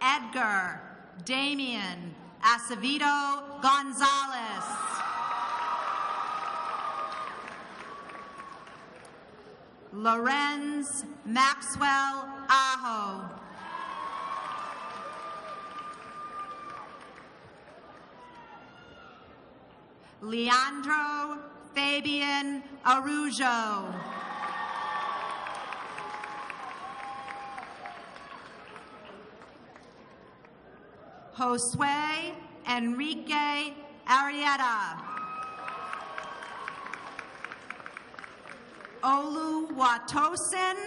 Edgar Damian Acevedo Gonzalez. Lorenz Maxwell Aho. Leandro Fabian Arujo. Josue Enrique Arrieta. Oluwatosin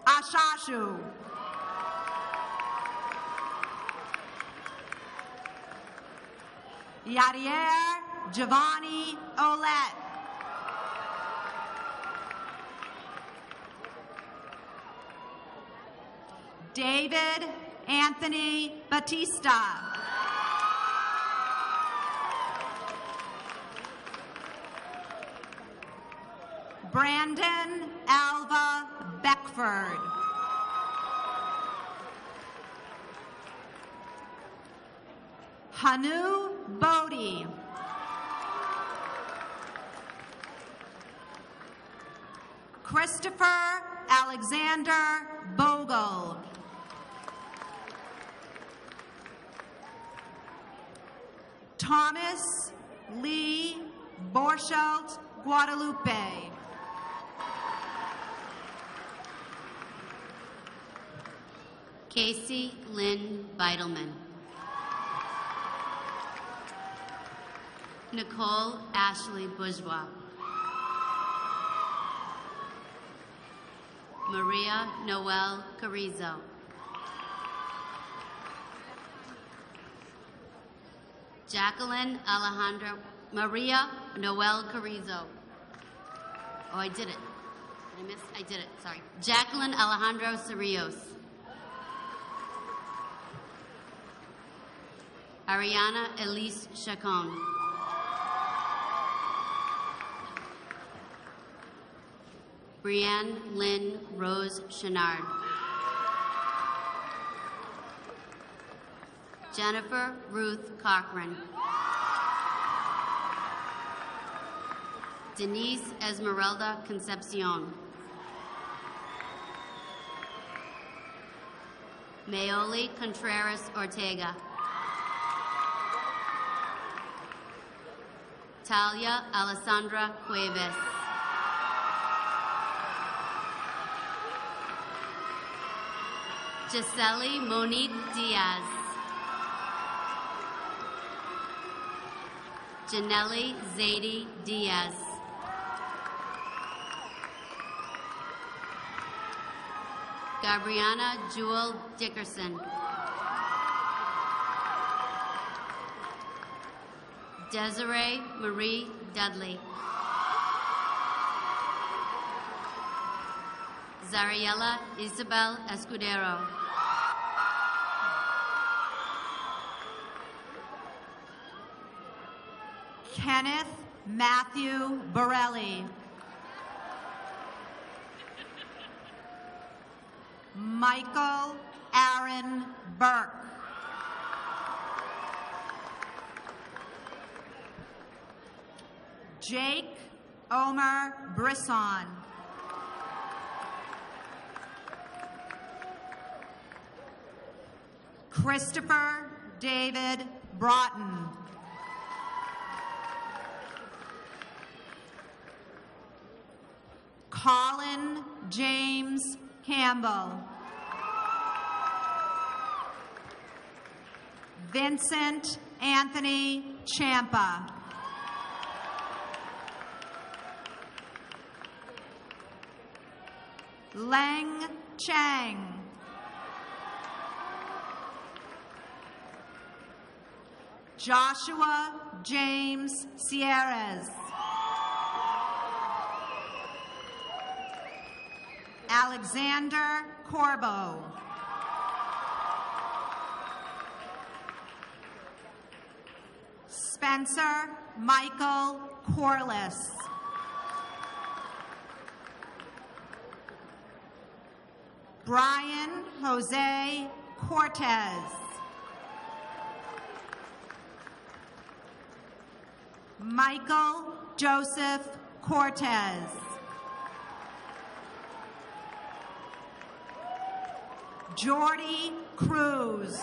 Ashashu. Yadier Giovanni Olet. David Anthony Batista. Brandon Alva Beckford. Hanu Bodie. Christopher Alexander Bogle. Thomas Lee Borschelt Guadalupe. Casey Lynn Beidelman. Nicole Ashley Bourgeois. Maria Noel Carrizo. Jacqueline Alejandra Maria Noel Carrizo. Oh, I did it. Did I miss? I did it. Sorry. Jacqueline Alejandro Cerrillos. Ariana Elise Chacon. Brianne Lynn Rose Chenard. Jennifer Ruth Cochran. Denise Esmeralda Concepcion. Mayoli Contreras Ortega. Talia Alessandra Cuevas. Gisele Monique Diaz. Janelle Zadie Diaz. Gabriana Jewel Dickerson. Desiree Marie Dudley. Zariela Isabel Escudero. Kenneth Matthew Borelli. Michael Aaron Burke. Jake Omer Brisson. Christopher David Broughton. Colin James Campbell. Vincent Anthony Champa. Leng Chang. Joshua James Sierras. Alexander Corbo. Spencer Michael Corliss. Brian Jose Cortez. Michael Joseph Cortez. Jordy Cruz.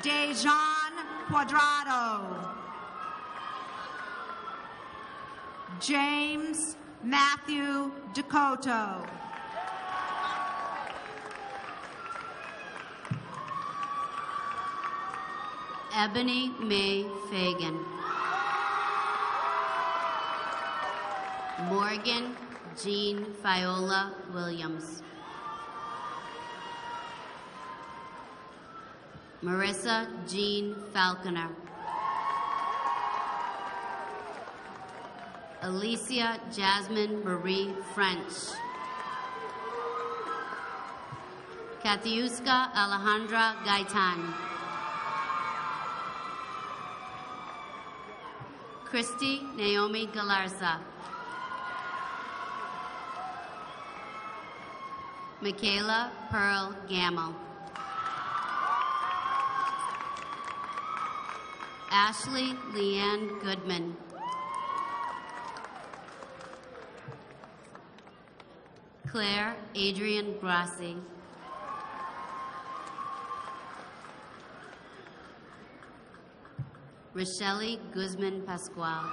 Dejan Cuadrado. James Matthew Dakota. Ebony Mae Fagan. Morgan Jean Viola Williams. Marissa Jean Falconer. Alicia Jasmine Marie French. Katiuska Alejandra Gaitan. Christy Naomi Galarza. Michaela Pearl Gamble. Ashley Leanne Goodman. Claire Adrian Grassi. Rochelle Guzman Pascual.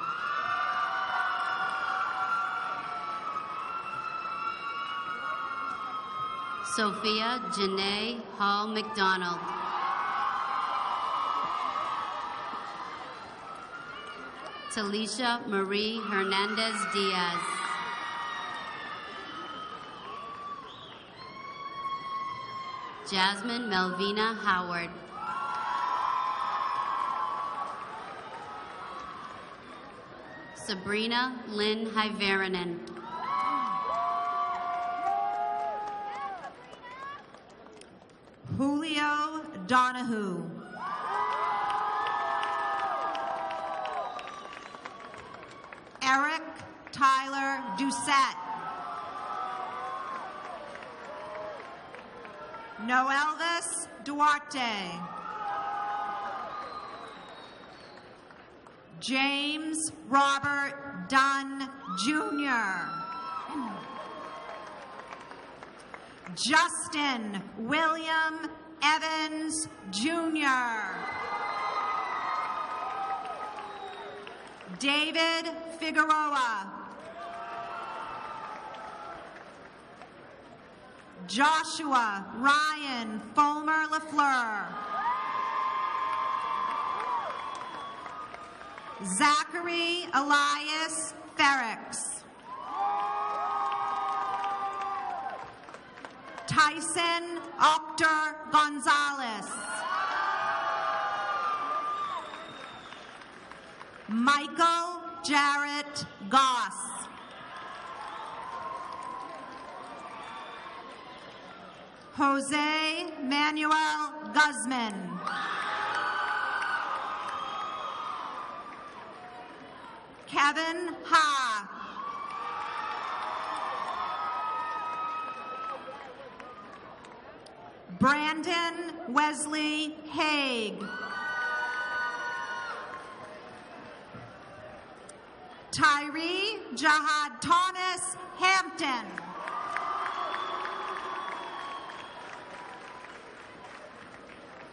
Sophia Janae Hall McDonald. Talisha Marie Hernandez Diaz. Jasmine Melvina Howard. Sabrina Lynn Hyvärinen. Julio Donahue. Eric Tyler Doucette. Noelvis Duarte. James Robert Dunn Jr. Justin William Evans Jr. David Figueroa. Joshua Ryan Fulmer LaFleur. Zachary Elias Ferrix. Tyson Octor Gonzalez. Michael Jarrett Goss. Jose Manuel Guzman. Kevin Ha. Brandon Wesley Haig. Tyree Jahad Thomas Hampton.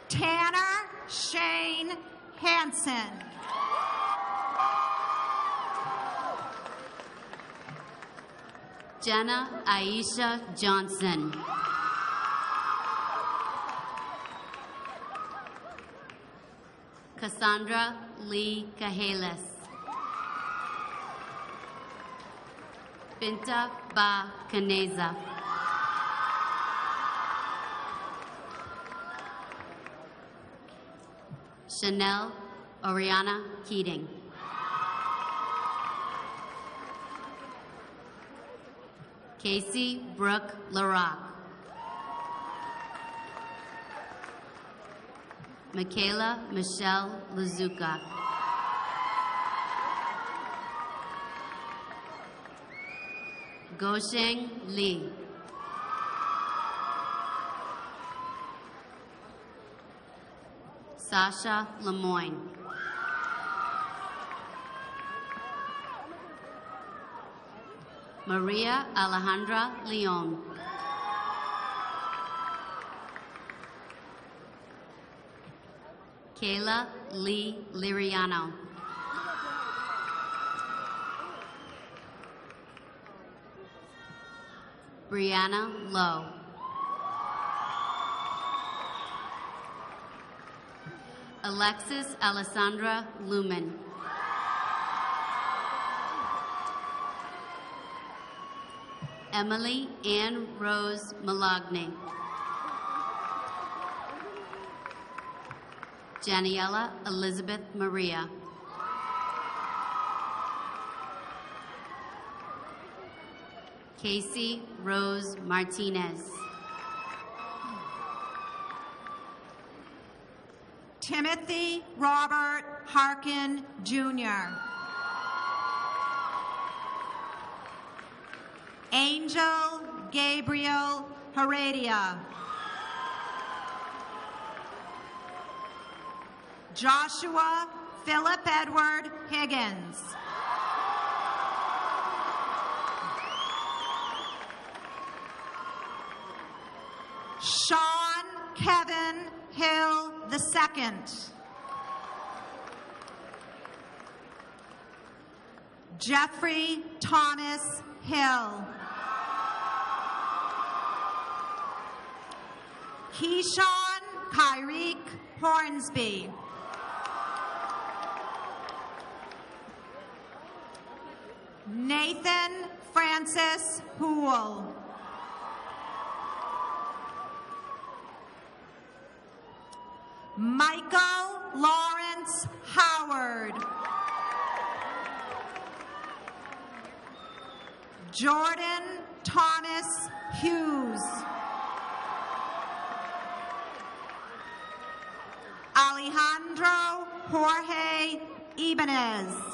Tanner Shane Hansen. Jenna Aisha Johnson. Cassandra Lee Cahalis. Binta Ba Kaneza. Chanel Oriana Keating. Casey Brooke LaRock. Michaela Michelle Lazuka. Gosheng Lee. Sasha Lemoyne. Maria Alejandra Leon. Kayla Lee Liriano. Brianna Lowe. Alexis Alessandra Lumen. Emily Ann Rose Malagne. Janiela Elizabeth Maria. Casey Rose Martinez. Timothy Robert Harkin, Jr. Angel Gabriel Heredia. Joshua Philip Edward Higgins. Sean Kevin Hill II. Jeffrey Thomas Hill. Keyshawn Kyrique Hornsby. Nathan Francis Houle. Michael Lawrence Howard. Jordan Thomas Hughes. Alejandro Jorge Ibanez.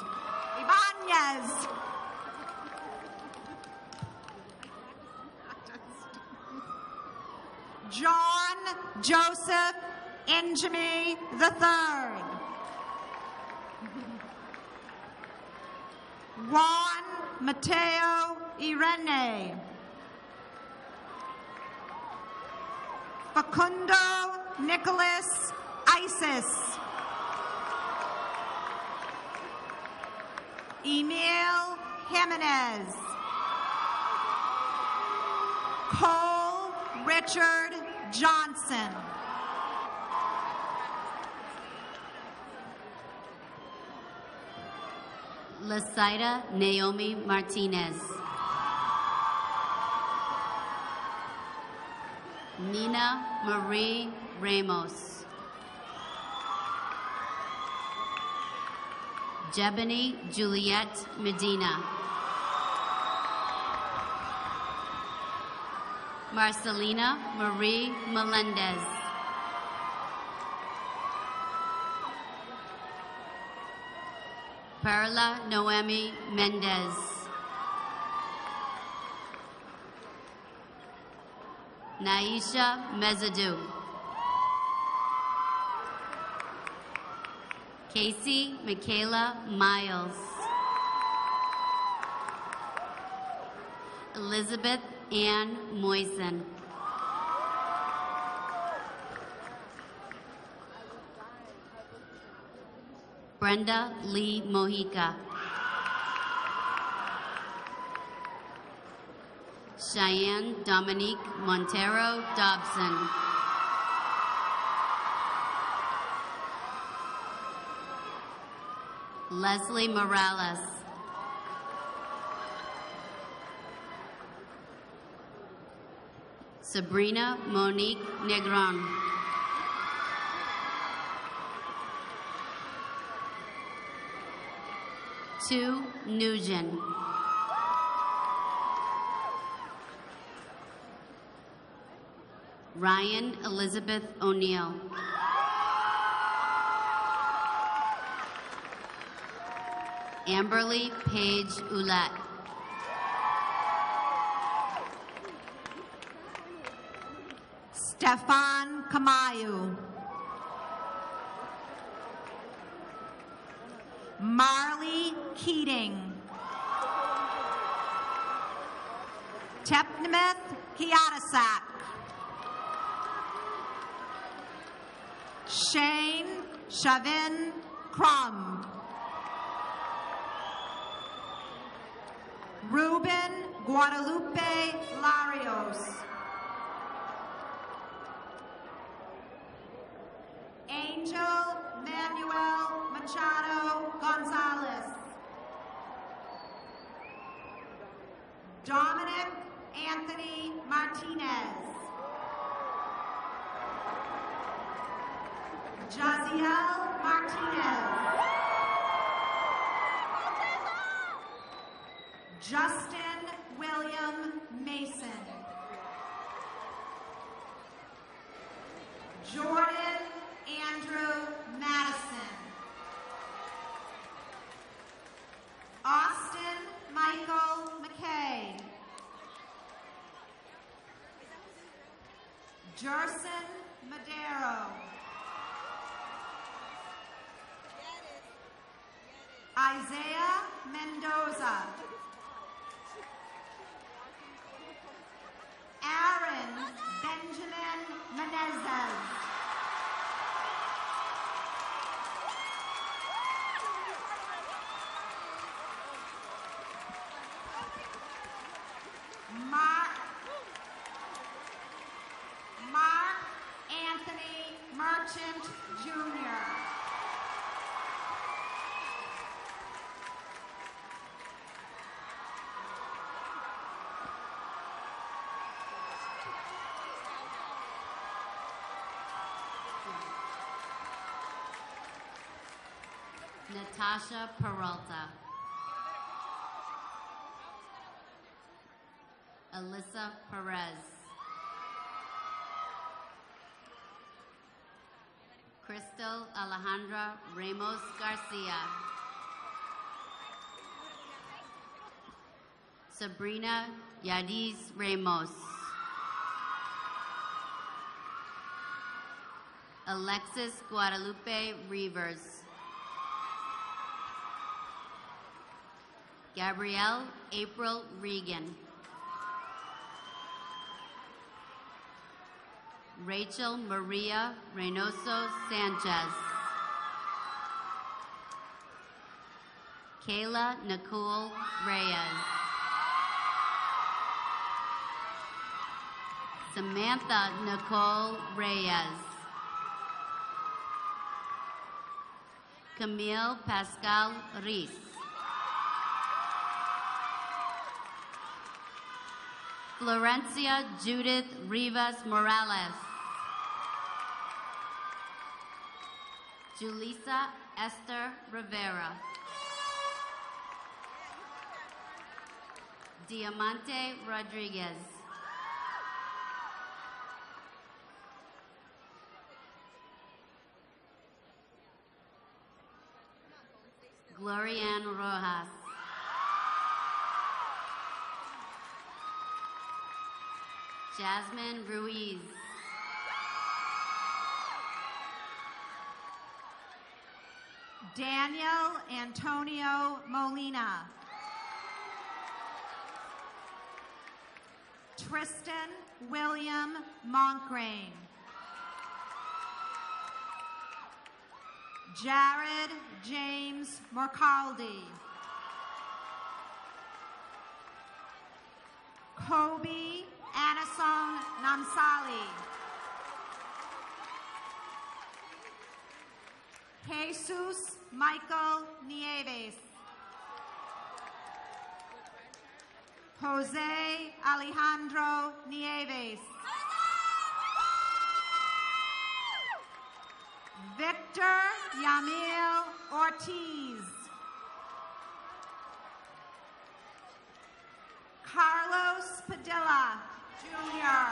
John Joseph Injami III. Juan Mateo Irene. Facundo Nicholas Isis. Emil Jimenez. Cole Richard Johnson. Lasaida Naomi Martinez. Nina Marie Ramos. Jebony Juliette Medina. Marcelina Marie Melendez. Perla Noemi Mendez. Naisha Mezadu. Casey Michaela Miles. Elizabeth Ann Moisen. Brenda Lee Mojica. Cheyenne Dominique Montero Dobson. Leslie Morales. Sabrina Monique Negron. Tu Nugent. Ryan Elizabeth O'Neill. Amberly Paige Ouellette. Stefan Kamayu. Marley Keating. Tepnemeth Kiatasak. Shane Shavin Crum. Ruben Guadalupe Larios. Angel Manuel Machado Gonzalez. Dominic Anthony Martinez. Jaziel Martinez. Justin William Mason. Jordan Andrew Madison. Austin Michael McKay. Jerson Madero. Isaiah Mendoza. Aaron Benjamin Menezes. Mark Anthony Merchant Jr. Natasha Peralta. Alyssa Perez. Crystal Alejandra Ramos Garcia. Sabrina Yadiz Ramos. Alexis Guadalupe Rivers. Gabrielle April Regan. Rachel Maria Reynoso Sanchez. Kayla Nicole Reyes. Samantha Nicole Reyes. Camille Pascal Reese. Florencia Judith Rivas Morales. Julissa Esther Rivera. Diamante Rodriguez. Glorianne Rojas. Jasmine Ruiz. Daniel Antonio Molina. Tristan William Monkrain. Jared James Mercaldi. Kobe Anason Namsali. Jesus Michael Nieves. Jose Alejandro Nieves. Victor Yamil Ortiz. Carlos Padilla, Jr.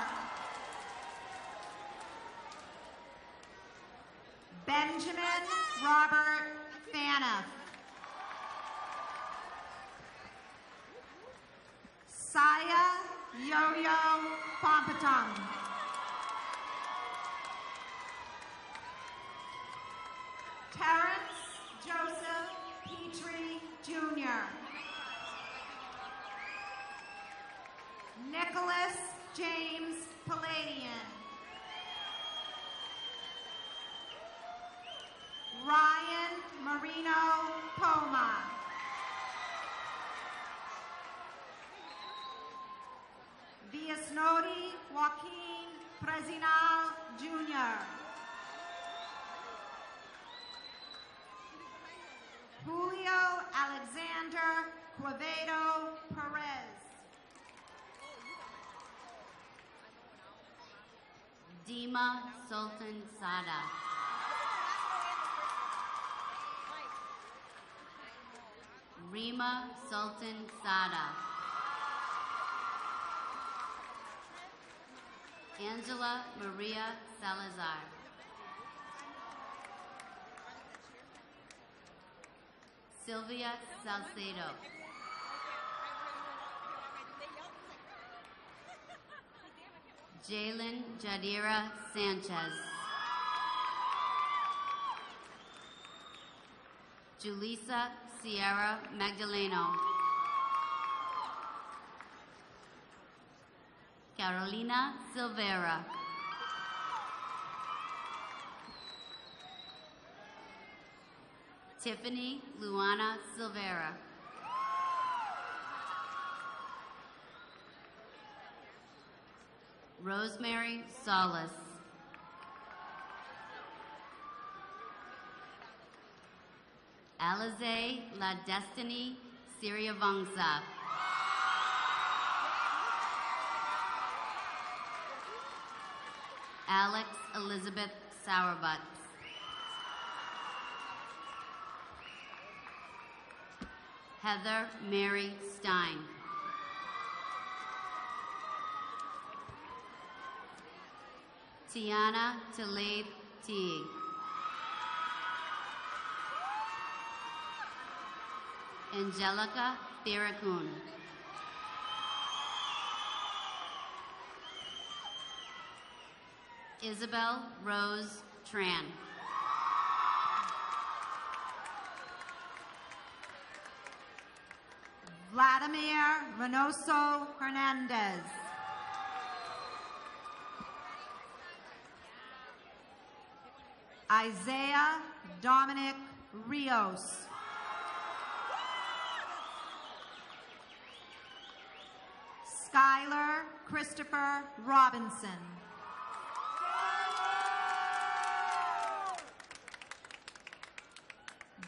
Benjamin Robert Faniff. Saya Yo-Yo Pompatum. Terrence Joseph Petrie, Jr. Nicholas James Palladian. Ryan Marino Poma. Viasnodi Joaquin Presinal, Jr. Julio Alexander Quevedo Perez. Dima Sultan Sada. Rima Sultan Sada. Angela Maria Salazar. Sylvia Salcedo. Jalen Jadira Sanchez. Julissa Sierra Magdaleno. Carolina Silvera. Tiffany Luana Silvera. Rosemary Solis. Alize La Destiny Siriavangsa. Alex Elizabeth Sourbutt. Heather Mary Stein. Tiana Tlaib Teague. Angelica Thiracun. Isabel Rose Tran. Vladimir Reynoso Hernandez. Isaiah Dominic Rios. Skylar Christopher Robinson.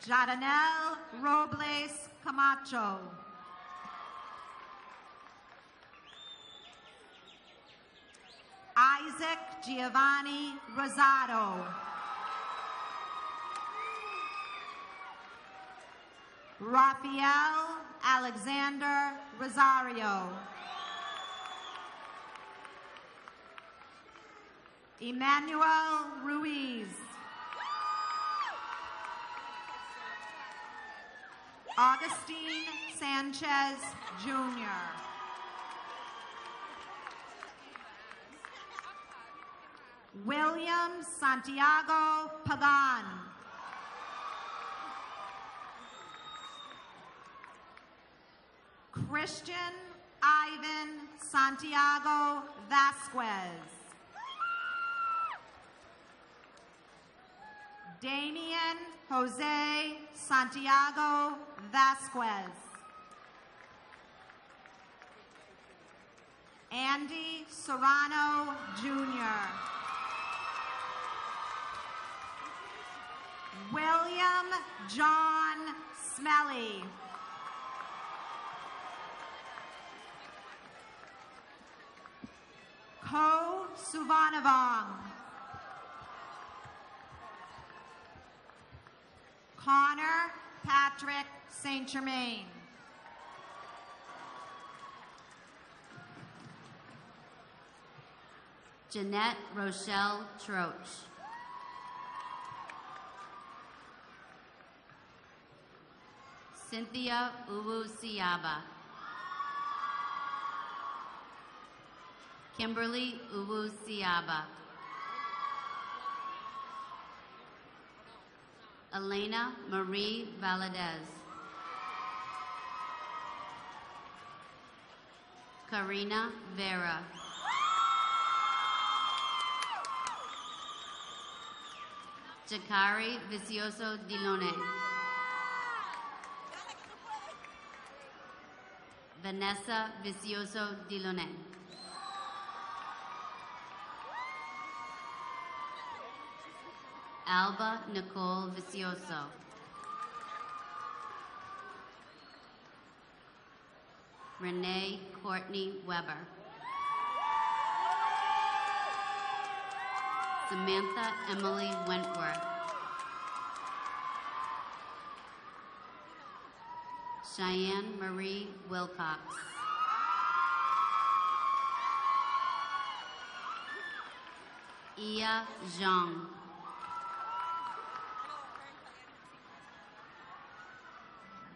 Jadanel Robles Camacho. Isaac Giovanni Rosado. Rafael Alexander Rosario. Emmanuel Ruiz. Augustine Sanchez, Jr. William Santiago Pagan. Christian Ivan Santiago Vasquez. Damian Jose Santiago Vasquez. Andy Serrano Jr. William John Smelly. Ko Suvanavong. Connor Patrick St. Germain. Jeanette Rochelle Troch. Cynthia Uwu-Siaba. Kimberly Uwu-Siaba. Elena Marie Valadez. Karina Vera. Jakari Vicioso Dilone. Vanessa Vicioso Dilone. Alba Nicole Vicioso. Renee Courtney Weber. Samantha Emily Wentworth. Cheyenne Marie Wilcox. Ia Zhang.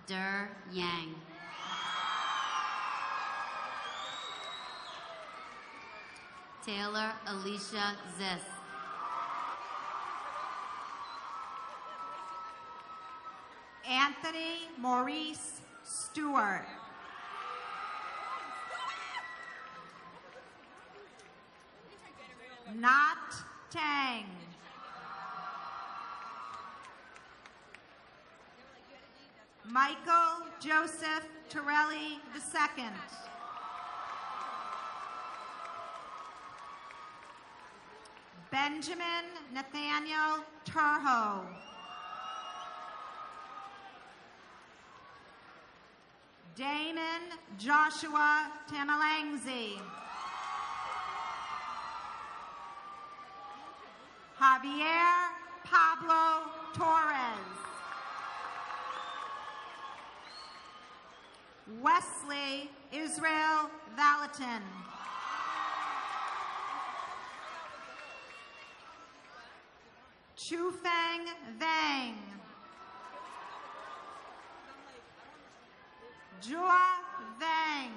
Der Yang. Taylor Alicia Ziss. Anthony Maurice Stewart. Nat Tang. Michael Joseph Torelli II. Benjamin Nathaniel Turho. Damon Joshua Tamalangzi. Javier Pablo Torres. Wesley Israel Valentin. Chufeng Vang. Jua Vang.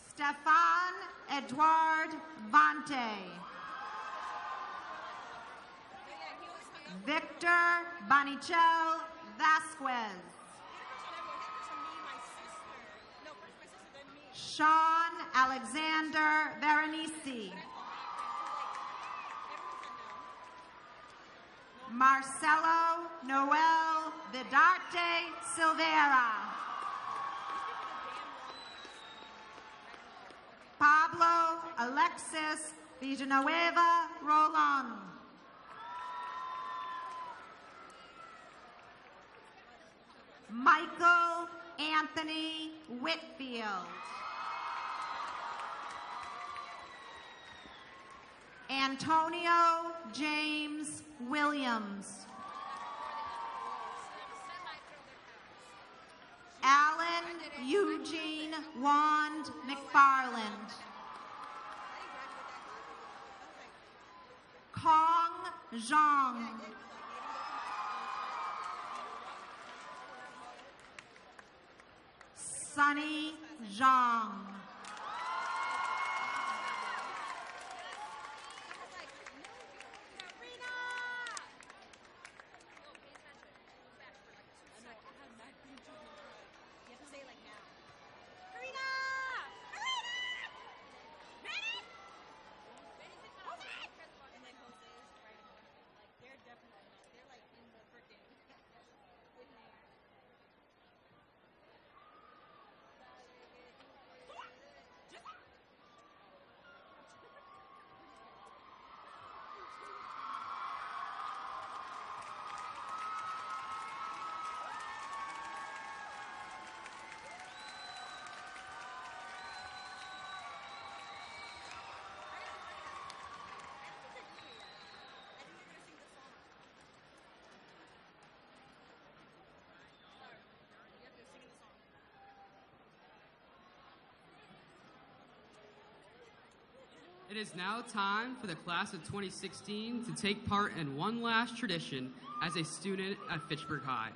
Stefan Edouard Vante. Victor Bonichel Vasquez. Sean Alexander Veronese. Marcelo Noel Vidarte Silveira. Pablo Alexis Villanueva Roland. Michael Anthony Whitfield. Antonio James Williams. Alan Eugene Wand McFarland. Kong Zhang. Sunny Zhang. It is now time for the class of 2016 to take part in one last tradition as a student at Fitchburg High.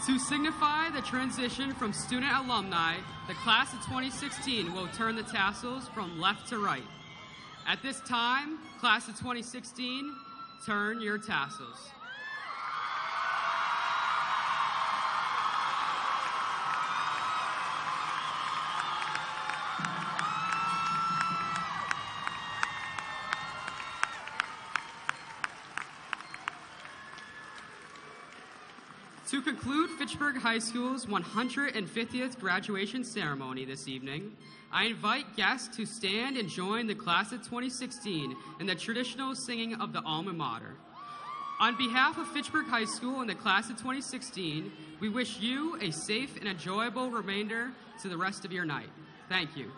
To signify the transition from student alumni, the class of 2016 will turn the tassels from left to right. At this time, class of 2016, turn your tassels. To conclude Fitchburg High School's 150th graduation ceremony this evening, I invite guests to stand and join the class of 2016 in the traditional singing of the Alma Mater. On behalf of Fitchburg High School and the class of 2016, we wish you a safe and enjoyable remainder to the rest of your night. Thank you.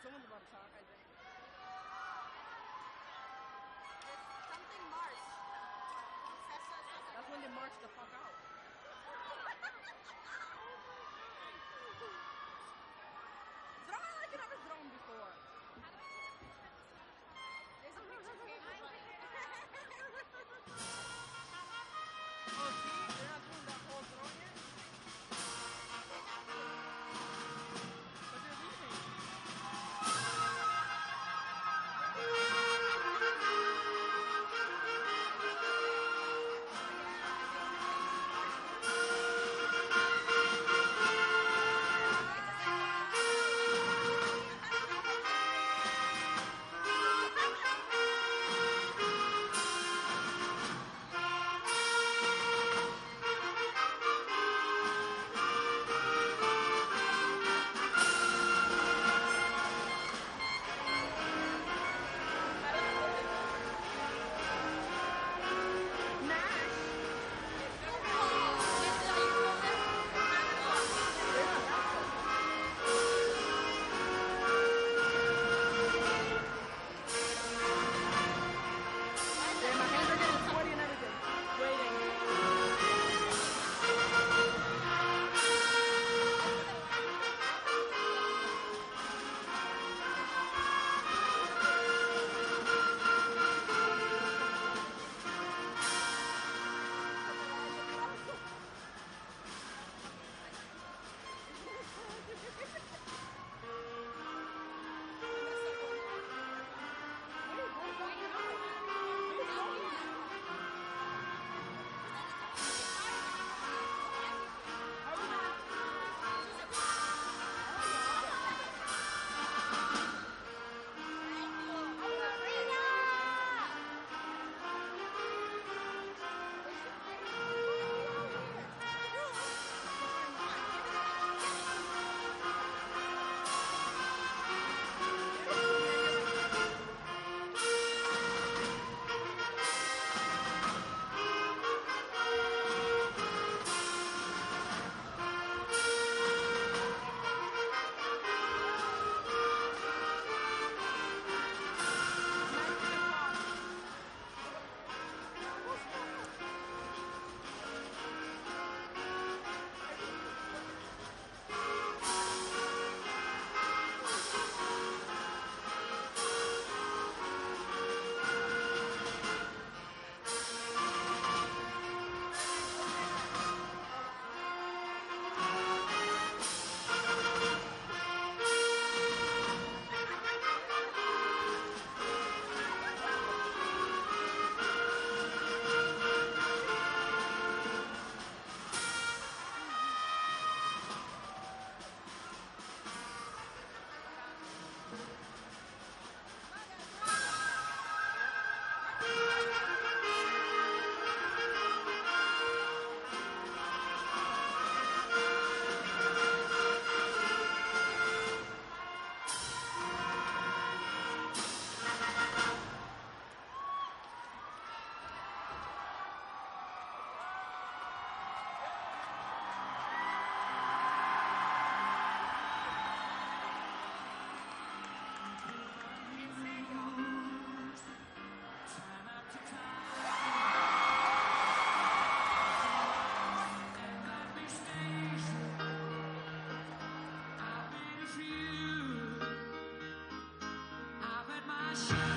Someone's about to talk, I think. It's something march. That's when they march the fuck out. Drone like you never thrown before. There's a picture here. Oh, see? They're not doing that whole throwing it. But they're leaving. Shine.